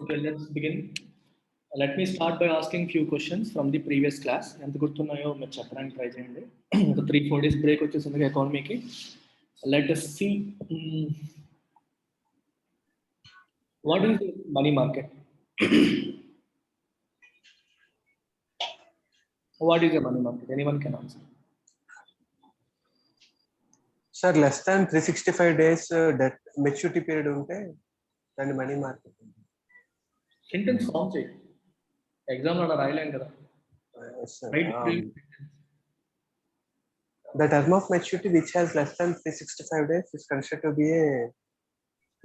Okay, let's begin. Let me start by asking few questions from the previous class. ఎంత గుర్తున్నాయో మీరు చెప్పడానికి try చేయండి. ఒక 3-4 days బ్రేక్ వచ్చేసింది ఎకానమీకి. Let us see what is the money market. What is the money market? Anyone can answer. Sir, less than 365 days debt maturity period ఉంటే దాన్ని money market. Sentence form చేయి. Exam లో రాయలేం కదా. The term of maturity which has less than 365 days is considered to be a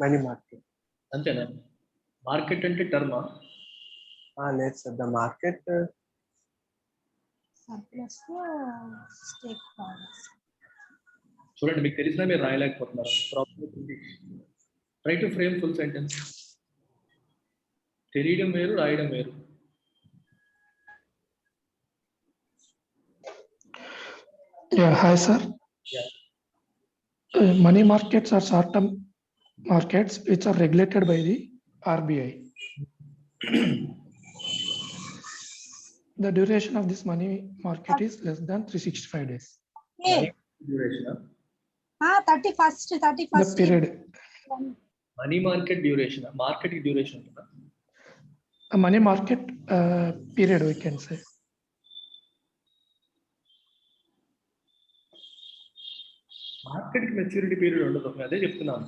money market. అంతేనా? Market అంటే టర్మా? లేదు sir, the market surplus stakeholders. చూడండి, మీకు తెలిసినా మీరు రాయలేకపోతున్నారు. Try to frame full sentence. తెలియడం వేరు, రాయడం వేరు. Yeah, hi sir. Yeah. Money markets are short-term markets which are regulated by the RBI. The duration of this money market is less than 365 days. Hey, Duration. 31st. The period. Money market duration. Market duration. A money market period, we can say. Market maturity period ఉండదు. అదే చెప్తున్నాను.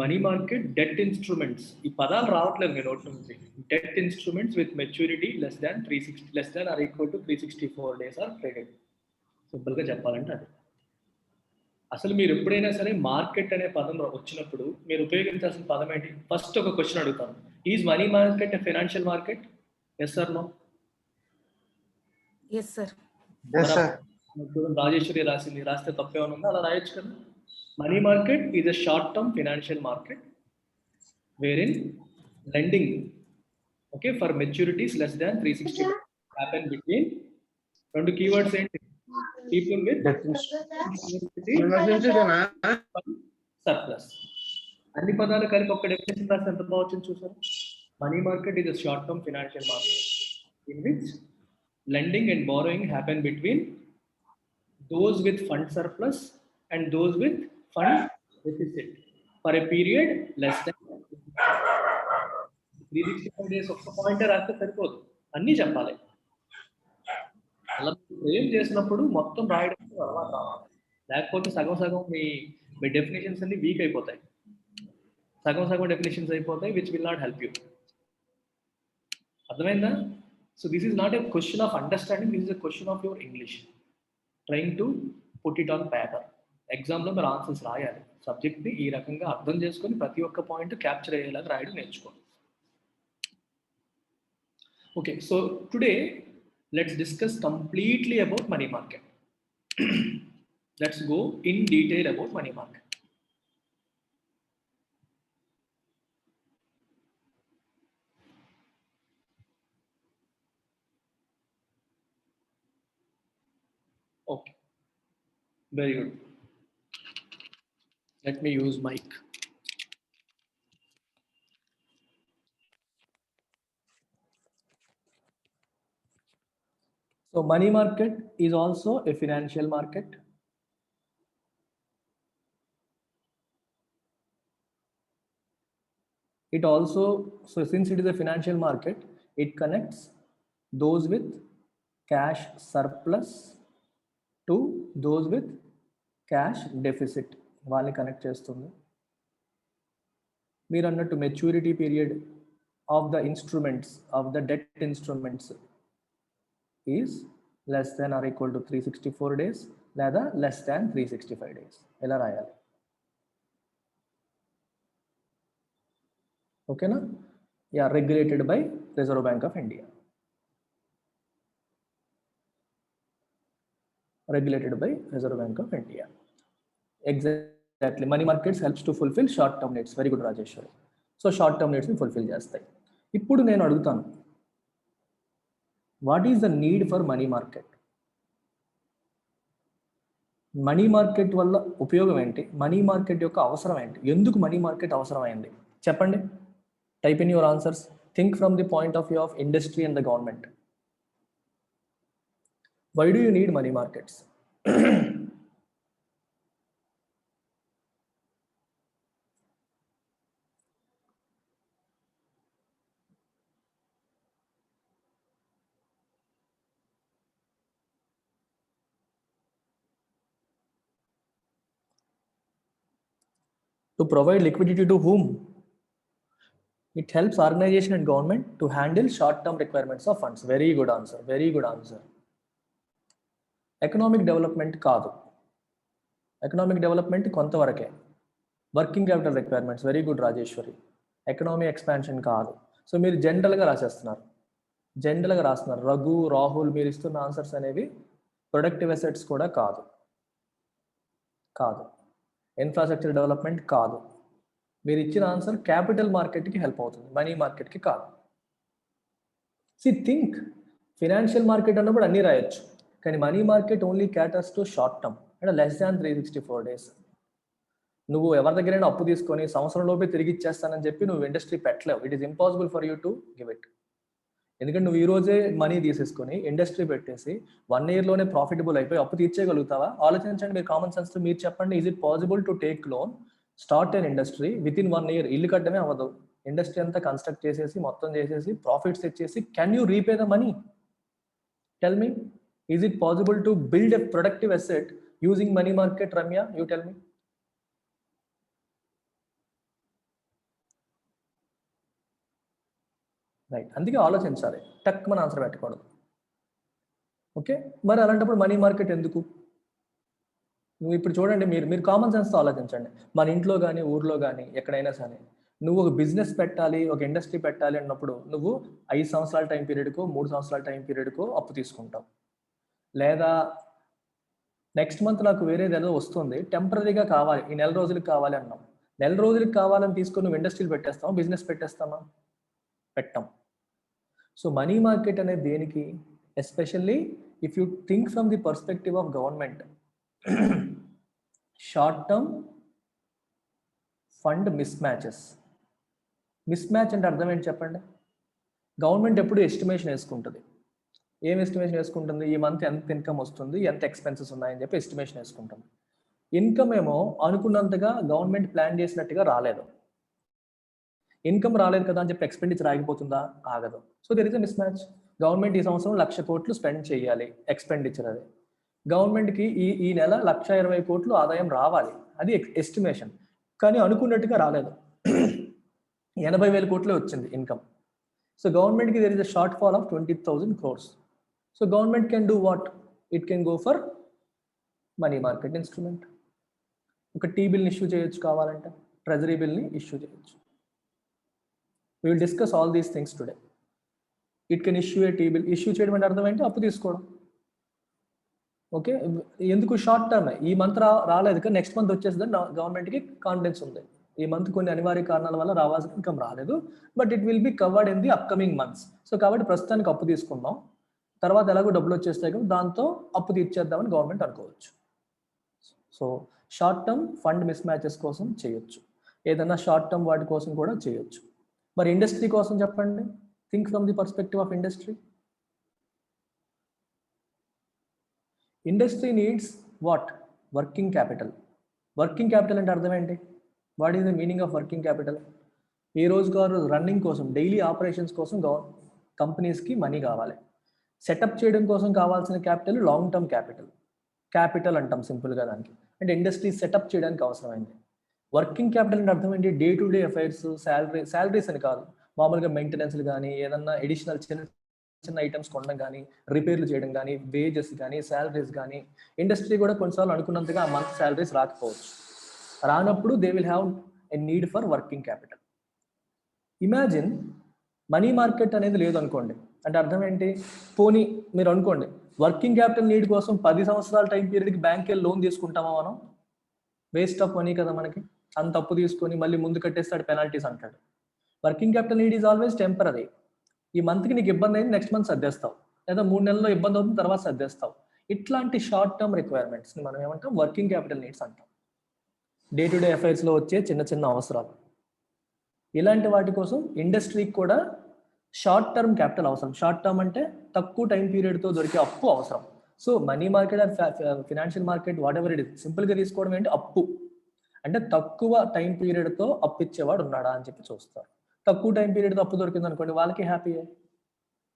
Money market debt instruments, ఈ పదాలు రావట్లేదు మీ note నుంచి. Debt instruments with maturity less than 364 days are traded. సింపుల్గా చెప్పాలంటే అది. అసలు మీరు ఎప్పుడైనా సరే మార్కెట్ అనే పదం వచ్చినప్పుడు మీరు ఉపయోగించాల్సిన పదం ఏంటి? ఫస్ట్ ఒక క్వశ్చన్ అడుగుతాను. Is money market a financial market? Yes sir, no? yes sir. yes sir. Rajeshwari రాస్తే తప్పేమైనా ఉందా? అలా రాయొచ్చు కదా. Money market is a short term financial market where in lending okay for maturities less than 360 happen between రెండు keywords ఏంటి? People with surplus. అన్ని పదాలు కలిపి ఒక డెఫినేషన్ రాస్తే ఎంత బాగుంటుంది చూసారు. Money market is a short term financial market in which lending and borrowing happen between those with fund surplus and those with fund deficit for a period less than 365 days. ఒక్క point రాస్తే సరిపోదు, అన్నీ చెప్పాలి. అలా ఏం చేసినప్పుడు మొత్తం రాయడం అలవాటు రావాలి. లేకపోతే సగం సగం మీ డెఫినేషన్స్ అన్ని వీక్ అయిపోతాయి. సగం డెఫినేషన్స్ అయిపోతాయి which will not help you. అర్థమైందా? So this is not a question of understanding, this is a question of your English. Trying to put it on paper. Exam లో మీరు ఆన్సర్స్ రాయాలి. సబ్జెక్ట్ని ఈ రకంగా అర్థం చేసుకొని ప్రతి ఒక్క పాయింట్ క్యాప్చర్ అయ్యేలాగా రాయడం నేర్చుకోండి. Okay, so today let's discuss completely about money market. Let's go in detail about money market. Okay, very good. Let me use mic. So money market is also a financial market. It also, so since it is a financial market, it connects those with cash surplus to those with cash deficit. వాళ్ళని connect చేస్తుంది. మీరు అన్నట్టు maturity period of the instruments of the debt instruments is less than or equal to 364 days లేదా less than 365 days. ఎలా రాయాలి? ఓకేనా? Yeah, regulated by reserve Bank of India. Regulated by Reserve Bank of India. Exactly. Money markets helps to fulfill short term needs. Very good, Rajeshwari. So short term needs ని fulfill చేస్తాయి. ఇప్పుడు నేను అడుగుతాను, what is the need for money market? Money market వల్ల ఉపయోగం ఏంటి? Money market యొక్క అవసరం ఏంటి? ఎందుకు మనీ మార్కెట్ అవసరమైంది చెప్పండి. Type in your answers. Think from the point of view of industry and the government. Why do you need money markets? To provide liquidity to whom? It helps organization and government to handle short-term requirements of funds. Very good answer. Very good answer. Economic development కాదు. Economic development కొంతవరకే. Working capital requirements. Very good Rajeshwari. Economic expansion కాదు. So మీరు జనరల్గా రాసేస్తున్నారు. జనరల్గా రాస్తున్నారు. రఘు, రాహుల్ మీరు ఇస్తున్న answers అనేవి ప్రొడక్టివ్ అసెట్స్ కూడా కాదు. కాదు. ఇన్ఫ్రాస్ట్రక్చర్ డెవలప్మెంట్ కాదు. మీరు ఇచ్చిన ఆన్సర్ క్యాపిటల్ మార్కెట్కి హెల్ప్ అవుతుంది, మనీ మార్కెట్కి కాదు. థింక్ ఫినాన్షియల్ మార్కెట్ అన్నప్పుడు అన్నీ రాయొచ్చు, కానీ money market only caters to short term అంటే లెస్ దాన్ 364 days. నువ్వు ఎవరి దగ్గరైనా అప్పు తీసుకొని సంవత్సరంలోపే తిరిగి ఇచ్చేస్తానని చెప్పి నువ్వు ఇండస్ట్రీ పెట్టలేవు. It is impossible for you to give it. ఎందుకంటే నువ్వు ఈ రోజే మనీ తీసేసుకొని ఇండస్ట్రీ పెట్టేసి 1 yearలోనే ప్రాఫిటబుల్ అయిపోయి అప్పు తీర్చేయగలుగుతావా? ఆలోచించండి మీరు, కామన్ సెన్స్ మీరు చెప్పండి. Is it possible to take loan, start an industry with in 1 year? ఇల్లు కట్టడమే అవ్వదు, ఇండస్ట్రీ అంతా కన్స్ట్రక్ట్ చేసేసి మొత్తం చేసేసి ప్రాఫిట్స్ తెచ్చేసి can you repay the money? Tell me, is it possible to build a productive asset using money market? Ramya, you tell me. Right, అందుకే ఆలోచించాలి, టక్ మన ఆన్సర్ పెట్టకూడదు. ఓకే, మరి అలాంటప్పుడు మనీ మార్కెట్ ఎందుకు? నువ్వు ఇప్పుడు చూడండి, మీరు కామన్ సెన్స్తో ఆలోచించండి. మన ఇంట్లో కానీ ఊర్లో కానీ ఎక్కడైనా సరే నువ్వు ఒక బిజినెస్ పెట్టాలి, ఒక ఇండస్ట్రీ పెట్టాలి అన్నప్పుడు నువ్వు 5 సంవత్సరాల టైం పీరియడ్కో 3 సంవత్సరాల టైం పీరియడ్కో అప్పు తీసుకుంటావు. లేదా నెక్స్ట్ మంత్ నాకు వేరేది ఏదో వస్తుంది, టెంపరీగా కావాలి, ఈ 4 రోజులకి కావాలి అన్నాం. 4 రోజులకి కావాలని తీసుకొని నువ్వు ఇండస్ట్రీలు పెట్టేస్తావా, బిజినెస్ పెట్టేస్తామా? పెట్టాం. సో మనీ మార్కెట్ అనేది దేనికి? Especially if you think from the perspective of government, short term fund miss matches. Miss match అంటే అర్థం ఏంటి చెప్పండి? గవర్నమెంట్ ఎప్పుడు ఎస్టిమేషన్ వేసుకుంటుంది. ఏం ఎస్టిమేషన్ వేసుకుంటుంది? ఈ మంత్ ఎంత ఇన్కమ్ వస్తుంది, ఎంత ఎక్స్పెన్సెస్ ఉన్నాయని చెప్పి ఎస్టిమేషన్ వేసుకుంటుంది. ఇన్కమ్ ఏమో అనుకున్నంతగా గవర్నమెంట్ ప్లాన్ చేసినట్టుగా రాలేదు. ఇన్కమ్ రాలేదు కదా అని చెప్పి ఎక్స్పెండిచర్ ఆగిపోతుందా? ఆగదు. So there is a miss match. Government ఈ సంవత్సరం 1,00,000 కోట్లు స్పెండ్ చేయాలి, ఎక్స్పెండిచర్ అది. గవర్నమెంట్కి ఈ నెల 1,20,000 కోట్లు ఆదాయం రావాలి, అది ఎస్టిమేషన్. కానీ అనుకున్నట్టుగా రాలేదు, 80,000 కోట్లే వచ్చింది ఇన్కమ్. సో గవర్నమెంట్కి there is a short fall of 20,000 crores. So government can do what? It can go for money market instrument. ఒక టీ బిల్ని ఇష్యూ చేయొచ్చు, కావాలంటే ట్రెజరీ బిల్ని ఇష్యూ చేయొచ్చు. We will discuss all these things today. It can issue a T-bill. Issue చేయడం అంటే అర్థం ఏంటి? అప్పు తీసుకోవడం. ఓకే, ఎందుకు? Short term. ఈ మంత్ రాలేదు కదా, నెక్స్ట్ మంత్ వచ్చేసిందని గవర్నమెంట్కి కాన్ఫిడెన్స్ ఉంది. ఈ మంత్ కొన్ని అనివార్య కారణాల వల్ల రావాల్సిన ఇన్కమ్ రాలేదు, but it will be covered in the upcoming months. So కాబట్టి ప్రస్తుతానికి అప్పు తీసుకుందాం, తర్వాత ఎలాగో డబ్బులు వచ్చేస్తాయి కదా, దాంతో అప్పు తీర్చేద్దామని గవర్నమెంట్ అనుకోవచ్చు. So short term fund miss matches కోసం చేయొచ్చు, ఏదైనా షార్ట్ టర్మ్ వాటి కోసం కూడా చేయొచ్చు. మరి ఇండస్ట్రీ కోసం చెప్పండి, think from the perspective of industry. Industry needs what? Working capital. Working capital అంటే అర్థం ఏంటి? What is the meaning of working capital? ఈ రోజుగారు రన్నింగ్ కోసం, డైలీ ఆపరేషన్స్ కోసం కంపెనీస్కి మనీ కావాలి. సెటప్ చేయడం కోసం కావాల్సిన capital long term capital. Capital అంటాం సింపుల్గా దానికి, అంటే ఇండస్ట్రీ సెటప్ చేయడానికి అవసరమైంది. వర్కింగ్ క్యాపిటల్ అంటే అర్థం ఏంటి? Day to day affairs, salaries అని కాదు, మామూలుగా మెయింటెనెన్స్లు కానీ, ఏదన్నా ఎడిషనల్ చిన్న చిన్న ఐటమ్స్ కొనడం కానీ, రిపేర్లు చేయడం కానీ, వేజెస్ కానీ, శాలరీస్ కానీ. ఇండస్ట్రీ కూడా కొన్నిసార్లు అనుకున్నంతగా ఆ మంత్ శాలరీస్ రాకపోవచ్చు. రానప్పుడు they will have a need for working capital. Imagine money market అనేది లేదు అనుకోండి, అంటే అర్థం ఏంటి? పోనీ మీరు అనుకోండి, వర్కింగ్ క్యాపిటల్ నీడ్ కోసం 10 సంవత్సరాల టైం పీరియడ్కి బ్యాంక్కి వెళ్ళి లోన్ తీసుకుంటామా మనం? వేస్ట్ ఆఫ్ మనీ కదా మనకి. అంత అప్పు తీసుకొని మళ్ళీ ముందు కట్టేస్తాడు, పెనాల్టీస్ అంటాడు. Working capital need is always temporary. ఈ మంత్కి నీకు ఇబ్బంది అయింది, నెక్స్ట్ మంత్ సర్దేస్తావు, లేదా 3 నెలల్లో ఇబ్బంది అవుతుంది, తర్వాత సర్దేస్తావు. ఇట్లాంటి షార్ట్ టర్మ్ రిక్వైర్మెంట్స్ని మనం ఏమంటాం? వర్కింగ్ క్యాపిటల్ నీడ్స్ అంటాం. డే టు డే అఫైర్స్లో వచ్చే చిన్న చిన్న అవసరాలు. ఇలాంటి వాటి కోసం ఇండస్ట్రీకి కూడా షార్ట్ టర్మ్ క్యాపిటల్ అవసరం. షార్ట్ టర్మ్ అంటే తక్కువ టైం పీరియడ్తో దొరికే అప్పు అవసరం. So money market are financial market what ever it is, సింపుల్గా తీసుకోవడం ఏంటి, అప్పు అంటే తక్కువ టైం పీరియడ్తో అప్పు ఇచ్చేవాడు ఉన్నాడా అని చెప్పి చూస్తారు. తక్కువ టైం పీరియడ్తో అప్పు దొరికింది అనుకోండి, వాళ్ళకి హ్యాపీయే.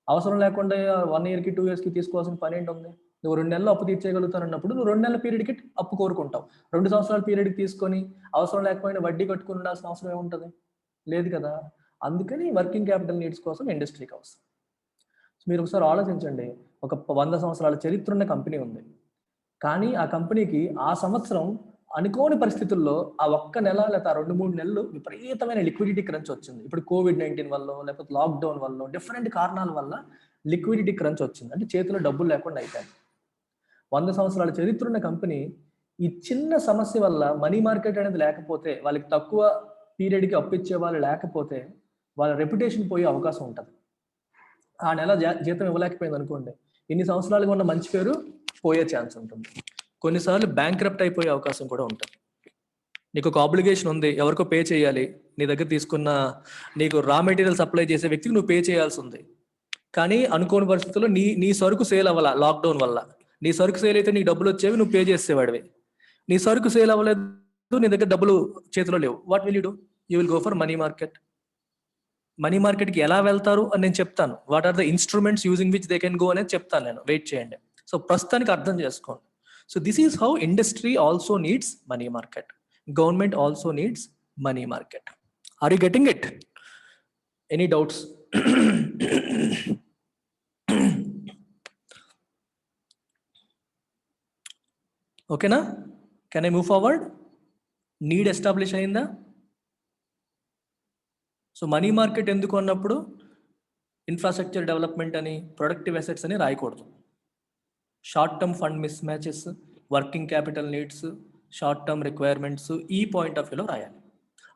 అవసరం లేకుండా 1 yearకి 2 yearsకి తీసుకోవాల్సిన పని ఏంటి ఉంది. నువ్వు 2 నెలలు అప్పు తీర్చేయగలుగుతానన్నప్పుడు నువ్వు 2 నెలల పీరియడ్కి అప్పు కోరుకుంటావు. 2 సంవత్సరాల పీరియడ్కి తీసుకొని అవసరం లేకపోయినా వడ్డీ కట్టుకుని ఉండాల్సిన అవసరం ఏముంటుంది, లేదు కదా. అందుకని వర్కింగ్ క్యాపిటల్ నీడ్స్ కోసం ఇండస్ట్రీకి అవసరం. మీరు ఒకసారి ఆలోచించండి, ఒక 100 సంవత్సరాల చరిత్ర ఉన్న కంపెనీ ఉంది, కానీ ఆ కంపెనీకి ఆ సంవత్సరం అనుకోని పరిస్థితుల్లో ఆ ఒక్క నెల లేదా 2-3 నెలలు విపరీతమైన లిక్విడిటీ క్రంచ్ వచ్చింది. ఇప్పుడు COVID-19 వల్ల, లేకపోతే లాక్డౌన్ వల్ల, డిఫరెంట్ కారణాల వల్ల లిక్విడిటీ క్రంచ్ వచ్చింది, అంటే చేతిలో డబ్బులు లేకుండా అయిపోయింది. 100 సంవత్సరాల చరిత్ర ఉన్న కంపెనీ ఈ చిన్న సమస్య వల్ల మనీ మార్కెట్ అనేది లేకపోతే, వాళ్ళకి తక్కువ పీరియడ్కి అప్పిచ్చే వాళ్ళు లేకపోతే వాళ్ళ రెప్యుటేషన్ పోయే అవకాశం ఉంటుంది. ఆ నెల జీతం ఇవ్వలేకపోయింది అనుకోండి, ఇన్ని సంవత్సరాలుగా ఉన్న మంచి పేరు పోయే ఛాన్స్ ఉంటుంది. కొన్నిసార్లు బ్యాంక్రప్ట్ అయిపోయే అవకాశం కూడా ఉంటుంది. నీకు ఒక ఆబ్లిగేషన్ ఉంది, ఎవరికో పే చేయాలి, నీ దగ్గర తీసుకున్న నీకు రా మెటీరియల్ సప్లై చేసే వ్యక్తికి నువ్వు పే చేయాల్సి ఉంది, కానీ అనుకోని పరిస్థితుల్లో నీ సరుకు సేల్ అవ్వాల, లాక్డౌన్ వల్ల నీ సరుకు సేల్ అయితే నీకు డబ్బులు వచ్చేవి, నువ్వు పే చేసేవాడివి. నీ సరుకు సేల్ అవ్వలేదు, నీ దగ్గర డబ్బులు చేతిలో లేవు, what will you do? You will go for money market. Money మార్కెట్కి ఎలా వెళ్తారు అని నేను చెప్తాను. What are the instruments using which they can go అనేది చెప్తాను నేను, వెయిట్ చేయండి. సో ప్రస్తుతానికి అర్థం చేసుకోండి. So this is how industry also needs money market, government also needs money market. Are you getting it? Any doubts? ఓకేనా? Can I move forward? Need establish అయిందా? So money market ఎందుకు అన్నప్పుడు infrastructure development అని, productive assets అని రాయకూడదు. Short term fund miss matches, working capital needs, short term requirements, ఈ point of వ్యూలో రాయాలి.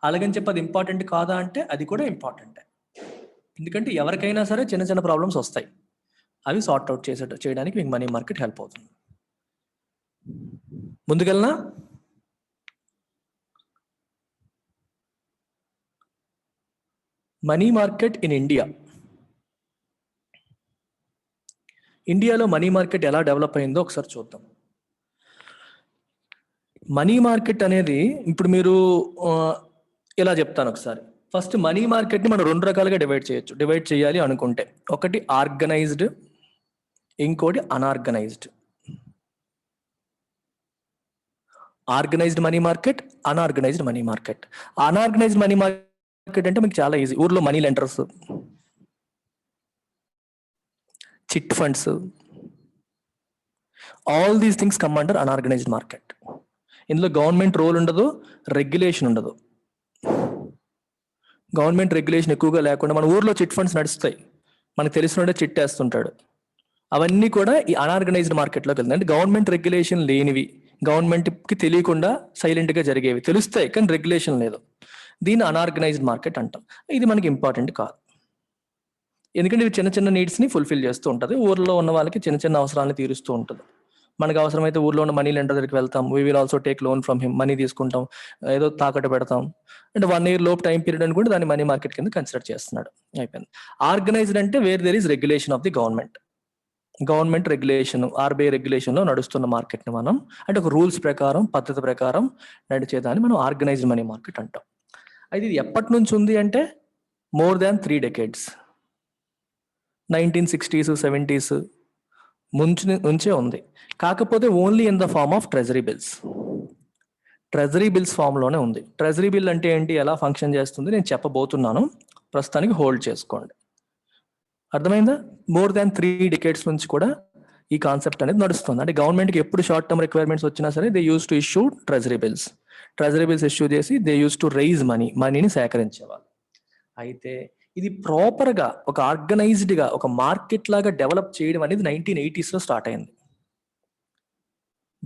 అలాగని చెప్పి అది ఇంపార్టెంట్ కాదా అంటే అది కూడా ఇంపార్టెంటే. ఎందుకంటే ఎవరికైనా సరే చిన్న చిన్న ప్రాబ్లమ్స్ వస్తాయి, అవి సార్ట్ అవుట్ చేయడానికి మీకు మనీ మార్కెట్ హెల్ప్ అవుతుంది. ముందుకెళ్ళనా? Money market in India. ఇండియాలో మనీ మార్కెట్ ఎలా డెవలప్ అయిందో ఒకసారి చూద్దాం. మనీ మార్కెట్ అనేది ఇప్పుడు మీరు ఇలా చెప్తాను ఒకసారి. ఫస్ట్ మనీ మార్కెట్ని మనం 2 రకాలుగా డివైడ్ చేయాలి అనుకుంటే, ఒకటి ఆర్గనైజ్డ్, ఇంకోటి unorganised. Organised money market, unorganised money market. Unorganised money market అంటే మీకు చాలా ఈజీ. ఊర్లో money lenders, chit funds, all these things come under unorganised market. ఇందులో గవర్నమెంట్ రోల్ ఉండదు, రెగ్యులేషన్ ఉండదు. గవర్నమెంట్ రెగ్యులేషన్ ఎక్కువగా లేకుండా మన ఊర్లో చిట్ ఫండ్స్ నడుస్తాయి, మనకు తెలిసినోడే చిట్ వేస్తుంటాడు. అవన్నీ కూడా ఈ అన్ఆర్గనైజ్డ్ మార్కెట్లోకి వెళ్తాయి. అంటే గవర్నమెంట్ రెగ్యులేషన్ లేనివి, గవర్నమెంట్కి తెలియకుండా సైలెంట్గా జరిగేవి, తెలుస్తాయి కానీ రెగ్యులేషన్ లేదు. దీన్ని అన్ఆర్గనైజ్డ్ మార్కెట్ అంటాం. ఇది మనకి ఇంపార్టెంట్ కాదు, ఎందుకంటే ఇది చిన్న చిన్న నీడ్స్ని ఫుల్ఫిల్ చేస్తూ ఉంటుంది. ఊర్లో ఉన్న వాళ్ళకి చిన్న చిన్న అవసరాలను తీరుస్తూ ఉంటుంది. మనకు అవసరమైతే ఊర్లో ఉన్న మనీ లెండర్ దగ్గరికి వెళ్తాం, we will also take loan from him, money తీసుకుంటాం, ఏదో తాకట్టు పెడతాం. అంటే 1 year లోపు టైం పీరియడ్ అనుకుంటే దాన్ని మనీ మార్కెట్ కింద కన్సిడర్ చేస్తున్నాడు, అయిపోయింది. ఆర్గనైజ్డ్ అంటే where there is regulation of the government regulation, RBI రెగ్యులేషన్లో నడుస్తున్న మార్కెట్ని మనం, అంటే ఒక రూల్స్ ప్రకారం, పద్ధతి ప్రకారం నడిచేదాన్ని మనం ఆర్గనైజ్డ్ మనీ మార్కెట్ అంటాం. అయితే ఇది ఎప్పటి నుంచి ఉంది అంటే more than 3 decades, 1960s 70s నుంచే ఉంది. కాకపోతే only in the form of treasury bills ఫామ్లోనే ఉంది. ట్రెజరీ బిల్ అంటే ఏంటి, ఎలా ఫంక్షన్ చేస్తుంది నేను చెప్పబోతున్నాను, ప్రస్తుతానికి హోల్డ్ చేసుకోండి. అర్థమైందా? more than 3 decades నుంచి కూడా ఈ కాన్సెప్ట్ అనేది నడుస్తుంది. అంటే గవర్నమెంట్కి ఎప్పుడు షార్ట్ టర్మ్ రిక్వైర్మెంట్స్ వచ్చినా సరే they use to issue treasury bills issue చేసి దే యూస్ టు రైజ్ మనీని సేకరించేవాళ్ళు. అయితే ఇది ప్రాపర్గా ఒక ఆర్గనైజ్డ్గా ఒక మార్కెట్ లాగా డెవలప్ చేయడం అనేది 1980s స్టార్ట్ అయింది.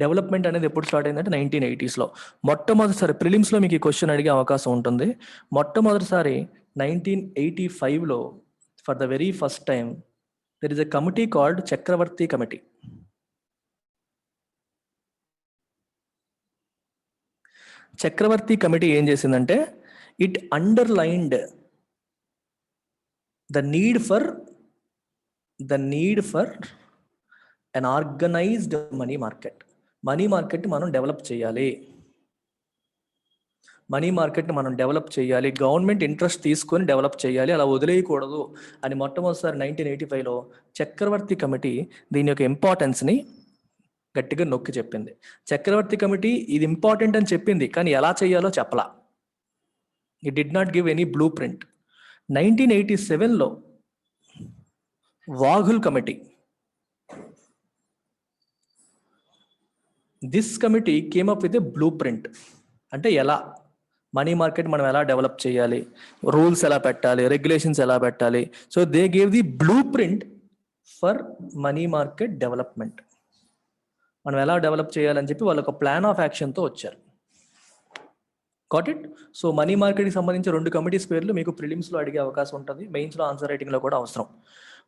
డెవలప్మెంట్ అనేది ఎప్పుడు స్టార్ట్ అయిందంటే 1980s. మొట్టమొదటిసారి ప్రిలిమ్స్లో మీకు ఈ క్వశ్చన్ అడిగే అవకాశం ఉంటుంది. మొట్టమొదటిసారి 1985 for the very first time there is a committee called Chakravarthy committee. Chakravarthy committee ఏం చేసిందంటే it underlined the need for an organized money market. Money market మనం డెవలప్ చేయాలి, మనీ మార్కెట్ని మనం డెవలప్ చేయాలి, గవర్నమెంట్ ఇంట్రెస్ట్ తీసుకొని డెవలప్ చేయాలి, అలా వదిలేయకూడదు అని మొట్టమొదటిసారి 1985లో చక్రవర్తి కమిటీ దీని యొక్క ఇంపార్టెన్స్ని గట్టిగా నొక్కి చెప్పింది. చక్రవర్తి కమిటీ ఇది ఇంపార్టెంట్ అని చెప్పింది, కానీ ఎలా చేయాలో చెప్పలా. It did not give any blueprint. 1987లో Vaghul committee, this committee came up with a blueprint. అంటే ఎలా మనీ మార్కెట్ మనం ఎలా డెవలప్ చేయాలి, రూల్స్ ఎలా పెట్టాలి, రెగ్యులేషన్స్ ఎలా పెట్టాలి. So they gave the blue print for money market development. మనం ఎలా డెవలప్ చేయాలని చెప్పి వాళ్ళు ఒక ప్లాన్ ఆఫ్ యాక్షన్తో వచ్చారు. Got it? సో మనీ మార్కెట్కి సంబంధించి 2 కమిటీస్ పేర్లు మీకు ప్రిలిమ్స్లో అడిగే అవకాశం ఉంటుంది, మెయిన్స్లో ఆన్సర్ రైటింగ్లో కూడా అవసరం.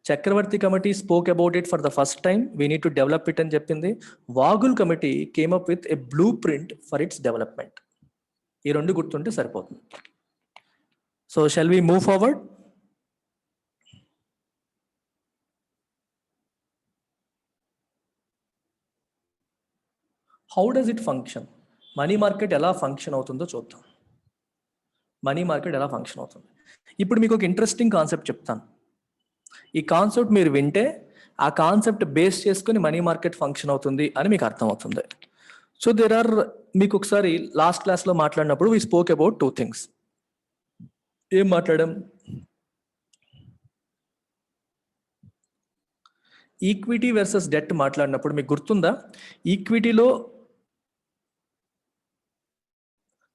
Chakravarty committee spoke about it for the first time, we need to develop it అని చెప్పింది. Vaghul committee came up with a blueprint for its development. ఈ 2 గుర్తుంటే సరిపోతుంది. So shall we move forward? How does it function? Money market ఎలా function అవుతుందో చూద్దాం. Money market ఎలా function అవుతుంది. ఇప్పుడు మీకు ఒక ఇంట్రెస్టింగ్ కాన్సెప్ట్ చెప్తాను. ఈ కాన్సెప్ట్ మీరు వింటే ఆ కాన్సెప్ట్ బేస్ చేసుకుని మనీ మార్కెట్ ఫంక్షన్ అవుతుంది అని మీకు అర్థమవుతుంది. సో దేర్ ఆర్, మీకు ఒకసారి లాస్ట్ క్లాస్లో మాట్లాడినప్పుడు వీ స్పోక్ అబౌట్ 2 things. ఏం మాట్లాడాం? ఈక్విటీ వర్సెస్ డెట్ మాట్లాడినప్పుడు మీకు గుర్తుందా? ఈక్విటీలో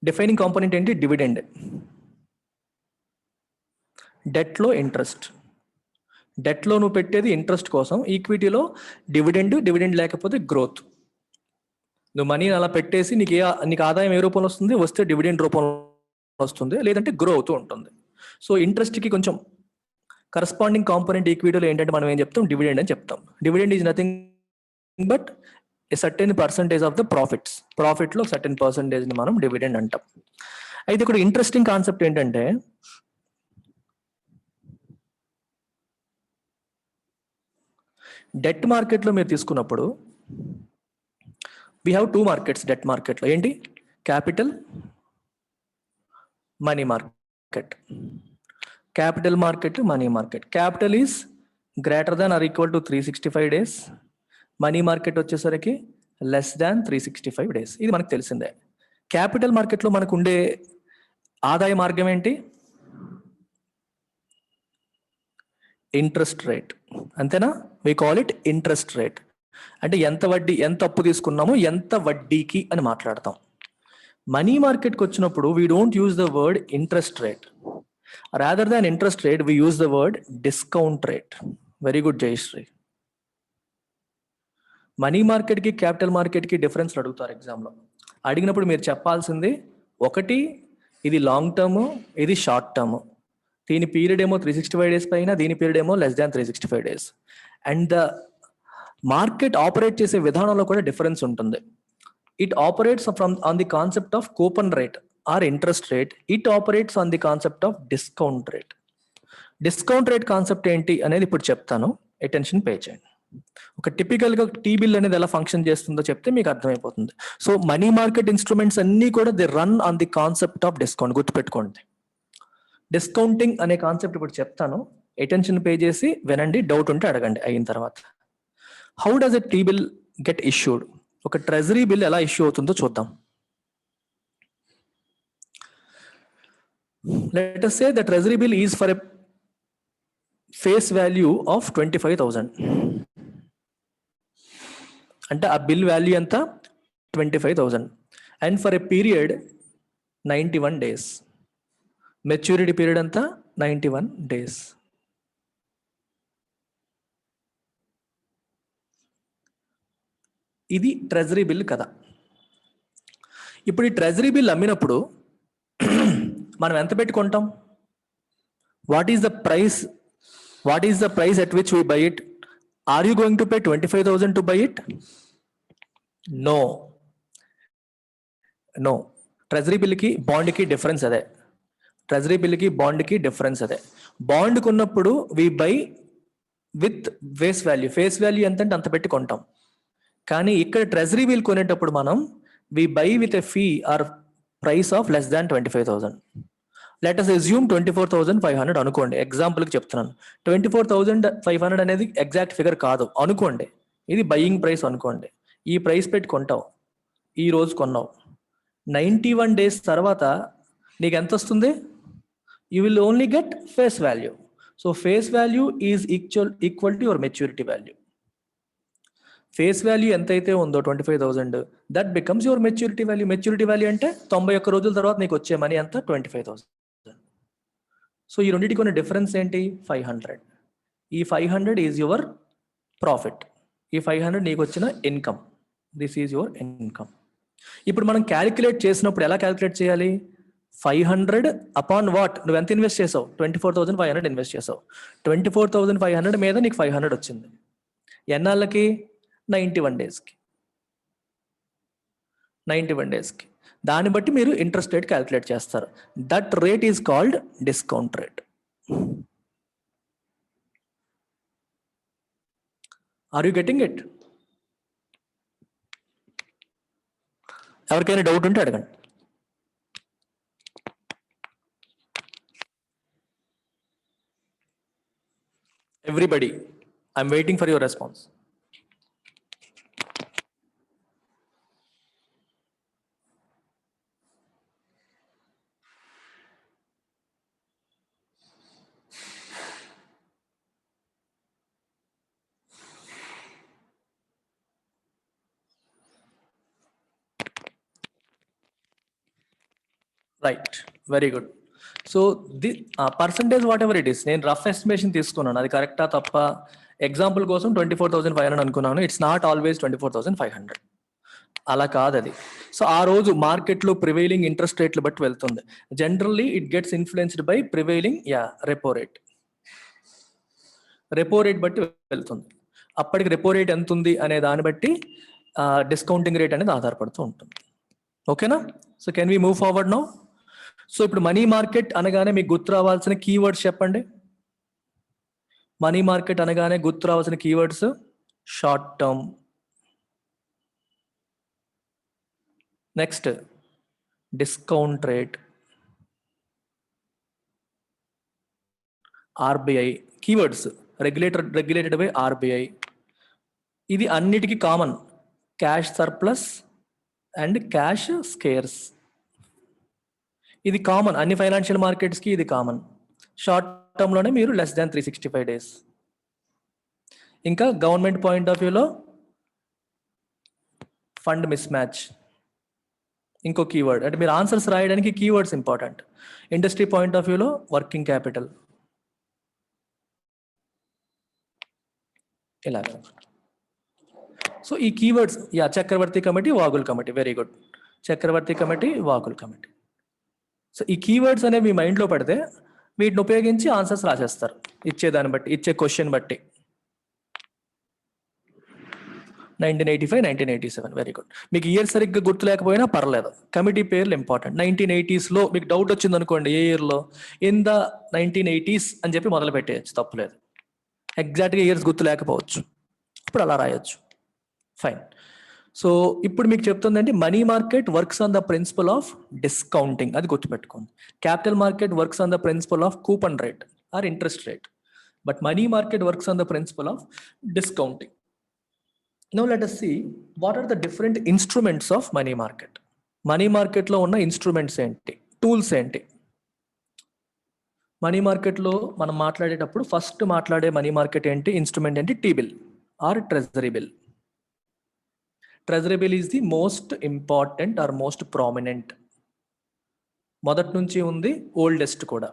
డిఫైనింగ్ కాంపోనెంట్ ఏంటి? డివిడెండ్. డెట్లో ఇంట్రెస్ట్. డెట్లో నువ్వు పెట్టేది ఇంట్రెస్ట్ కోసం, ఈక్విటీలో డివిడెండ్ లేకపోతే గ్రోత్. నువ్వు మనీ అలా పెట్టేసి నీకు ఆదాయం ఏ రూపంలో వస్తుంది? వస్తే డివిడెండ్ రూపంలో వస్తుంది, లేదంటే గ్రో అవుతూ ఉంటుంది. సో ఇంట్రెస్ట్కి కొంచెం కరస్పాండింగ్ కాంపోనెంట్ ఈక్విటీలో ఏంటంటే మనం ఏం చెప్తాం? డివిడెండ్ అని చెప్తాం. Dividend is nothing but a certain percentage of the profits. ప్రాఫిట్లో సర్టెన్ పర్సంటేజ్ని మనం డివిడెండ్ అంటాం. అయితే ఇక్కడ ఇంట్రెస్టింగ్ కాన్సెప్ట్ ఏంటంటే, డెట్ మార్కెట్లో మీరు తీసుకున్నప్పుడు వీ హ్యావ్ 2 మార్కెట్స్ డెట్ మార్కెట్లో. ఏంటి? Capital, money market. Capital market, money market. Capital is greater than or equal to 365 days. Money market వచ్చేసరికి లెస్ దాన్ 365 days. ఇది మనకు తెలిసిందే. క్యాపిటల్ మార్కెట్లో మనకు ఉండే ఆదాయ మార్గం ఏంటి? Interest rate. అంతేనా? We call it interest rate. అంటే ఎంత వడ్డీ, ఎంత అప్పు తీసుకున్నామో ఎంత వడ్డీకి అని మాట్లాడతాం. మనీ మార్కెట్కి వచ్చినప్పుడు we don't use the word interest rate. Rather than interest rate we use the word discount rate. Very good Jayashree. Money మార్కెట్కి క్యాపిటల్ మార్కెట్కి డిఫరెన్స్ అడుగుతారు ఎగ్జామ్లో. అడిగినప్పుడు మీరు చెప్పాల్సింది ఒకటి, ఇది లాంగ్ టర్మ్, ఇది షార్ట్ టర్మ్. దీని పీరియడ్ ఏమో 365 days పైన, దీని పీరియడ్ ఏమో less than 365 days. And the market operate చేసే విధానంలో కూడా డిఫరెన్స్ ఉంటుంది. It operates on the concept of coupon rate or interest rate. It operates on the concept of discount rate. Discount rate concept ఏంటి అనేది ఇప్పుడు చెప్తాను, attention pay చేయండి. ఒక టిపికల్గా టీ బిల్ అనేది ఎలా ఫంక్షన్ చేస్తుందో చెప్తే మీకు అర్థమైపోతుంది. సో మనీ మార్కెట్ ఇన్స్ట్రుమెంట్స్ అన్నీ కూడా they run on the concept of discount. గుర్తుపెట్టుకోండి. డిస్కౌంటింగ్ అనే కాన్సెప్ట్ ఇప్పుడు చెప్తాను, అటెన్షన్ పే చేసి వినండి, డౌట్ ఉంటే అడగండి అయిన తర్వాత. How does a T bill get issued? ఒక ట్రెజరీ బిల్ ఎలా ఇష్యూ అవుతుందో చూద్దాం. Let us say the treasury bill is for a face value of 25,000. అంటే ఆ బిల్ వాల్యూ ఎంత? 25,000. And for a period 91 days. Maturity period అంతా 91 days. ఇది treasury bill కదా. ఇప్పుడు ఈ ట్రెజరీ బిల్ అమ్మినప్పుడు మనం ఎంత పెట్టుకుంటాం? What is the price? What is the price at which we buy it? Are you going to pay 25,000 to buy it? No. Treasury బిల్కి బాండ్కి డిఫరెన్స్ అదే. ట్రెజరీ బిల్కి బాండ్కి డిఫరెన్స్ అదే. బాండ్ కొన్నప్పుడు we buy with face value. Face value ఎంత అంటే అంత పెట్టి కొంటాం. కానీ ఇక్కడ ట్రెజరీ బిల్ కొనేటప్పుడు మనం we buy with a fee or price of less than 25,000. Let us assume 24,500 అనుకోండి, ఎగ్జాంపుల్కి చెప్తున్నాను. 24,500 అనేది ఎగ్జాక్ట్ ఫిగర్ కాదు అనుకోండి, ఇది బయింగ్ ప్రైస్ అనుకోండి. ఈ ప్రైస్ పెట్టి కొంటావు, ఈ రోజు కొన్నావు, 91 days తర్వాత నీకు ఎంత వస్తుంది? You will only get face value. So face value is equal to your maturity value. Face value ఎంతైతే ఉందో 25,000, that becomes your maturity value. Maturity value అంటే 91 రోజుల తర్వాత నీకు వచ్చే మనీ ఎంత? 25,000. సో ఈ రెండింటికి ఉన్న డిఫరెన్స్ ఏంటి? 500. ఈ 500 ఈజ్ యువర్ ప్రాఫిట్. ఈ 500 నీకు వచ్చిన income. This is your income. ఇప్పుడు మనం క్యాలిక్యులేట్ చేసినప్పుడు ఎలా క్యాలిక్యులేట్ చేయాలి? 500 అపాన్ వాట్? నువ్వు ఎంత ఇన్వెస్ట్ చేసావు? 24,500 ఇన్వెస్ట్ చేసావు. 24,500 మీద నీకు 500 వచ్చింది. ఎన్నాళ్ళకి? 91 daysకి. 91 daysకి. దాన్ని బట్టి మీరు ఇంట్రెస్ట్ రేట్ క్యాలిక్యులేట్ చేస్తారు. That rate is called discount rate. Are you getting it? ఎవరికైనా డౌట్ ఉంటే అడగండి. Everybody, I'm waiting for your response. Right, very good. So the percentage whatever it is, నేను రఫ్ ఎస్టిమేషన్ తీసుకున్నాను, అది కరెక్టా తప్ప? Example కోసం 24,500 అనుకున్నాను. It's not always 24,500. అలా కాదు అది. సో ఆ రోజు మార్కెట్లో ప్రివైలింగ్ ఇంట్రెస్ట్ రేట్లు బట్టి వెళ్తుంది. Generally it gets influenced by prevailing repo rate. Repo rate బట్టి వెళ్తుంది. అప్పటికి రెపో రేట్ ఎంత ఉంది అనే దాన్ని బట్టి డిస్కౌంటింగ్ రేట్ అనేది ఆధారపడుతూ ఉంటుంది. ఓకేనా? So can we move forward now? సో ఇప్పుడు మనీ మార్కెట్ అనగానే మీకు గుర్తు రావాల్సిన కీవర్డ్స్ చెప్పండి. మనీ మార్కెట్ అనగానే గుర్తు రావాల్సిన keywords: short term, next discount rate, RBI. Keywords regulated by RBI. ఇది అన్నిటికీ common. Cash surplus and cash scarce. ఇది కామన్ అన్ని ఫైనాన్షియల్ మార్కెట్స్కి, ఇది కామన్. షార్ట్ టర్మ్లోనే మీరు లెస్ దాన్ 365 days. ఇంకా గవర్నమెంట్ పాయింట్ ఆఫ్ వ్యూలో ఫండ్ మిస్ మ్యాచ్ ఇంకో కీవర్డ్. అంటే మీరు ఆన్సర్స్ రాయడానికి keywords important. Industry point of వ్యూలో వర్కింగ్ క్యాపిటల్. ఇలా. సో ఈ keywords, Chakravarty committee, Vaghul committee. Very good. చక్రవర్తి కమిటీ, వాగుల్ కమిటీ. సో ఈ కీవర్డ్స్ అనేవి మీ మైండ్లో పడితే వీటిని ఉపయోగించి ఆన్సర్స్ రాసేస్తారు, ఇచ్చేదాన్ని బట్టి, ఇచ్చే క్వశ్చన్ బట్టి. 1985, 1987. Very good. మీకు ఇయర్ సరిగ్గా గుర్తు లేకపోయినా పర్లేదు, కమిటీ పేర్లు ఇంపార్టెంట్. 1980sలో మీకు డౌట్ వచ్చింది అనుకోండి, ఏ ఇయర్లో, ఇన్ ద 1980s అని చెప్పి మొదలు పెట్టేయచ్చు, తప్పులేదు. ఎగ్జాక్ట్గా ఇయర్స్ గుర్తు లేకపోవచ్చు, ఇప్పుడు అలా రాయొచ్చు. ఫైన్. సో ఇప్పుడు మీకు చెప్తుందంటే money market works on the principle of discounting. అది గుర్తుపెట్టుకోండి. Capital market works on the principle of coupon rate or interest rate, but money market works on the principle of discounting. Now let us see what are the different instruments of money market. Money మార్కెట్లో ఉన్న instruments ఏంటి, tools ఏంటి? Money మార్కెట్లో మనం మాట్లాడేటప్పుడు first మాట్లాడే money market ఏంటి, instrument ఏంటి? T bill or treasury bill. Treasury bill is the most important or most prominent. మొదటి నుంచి ఉంది, ఓల్డెస్ట్ కూడా.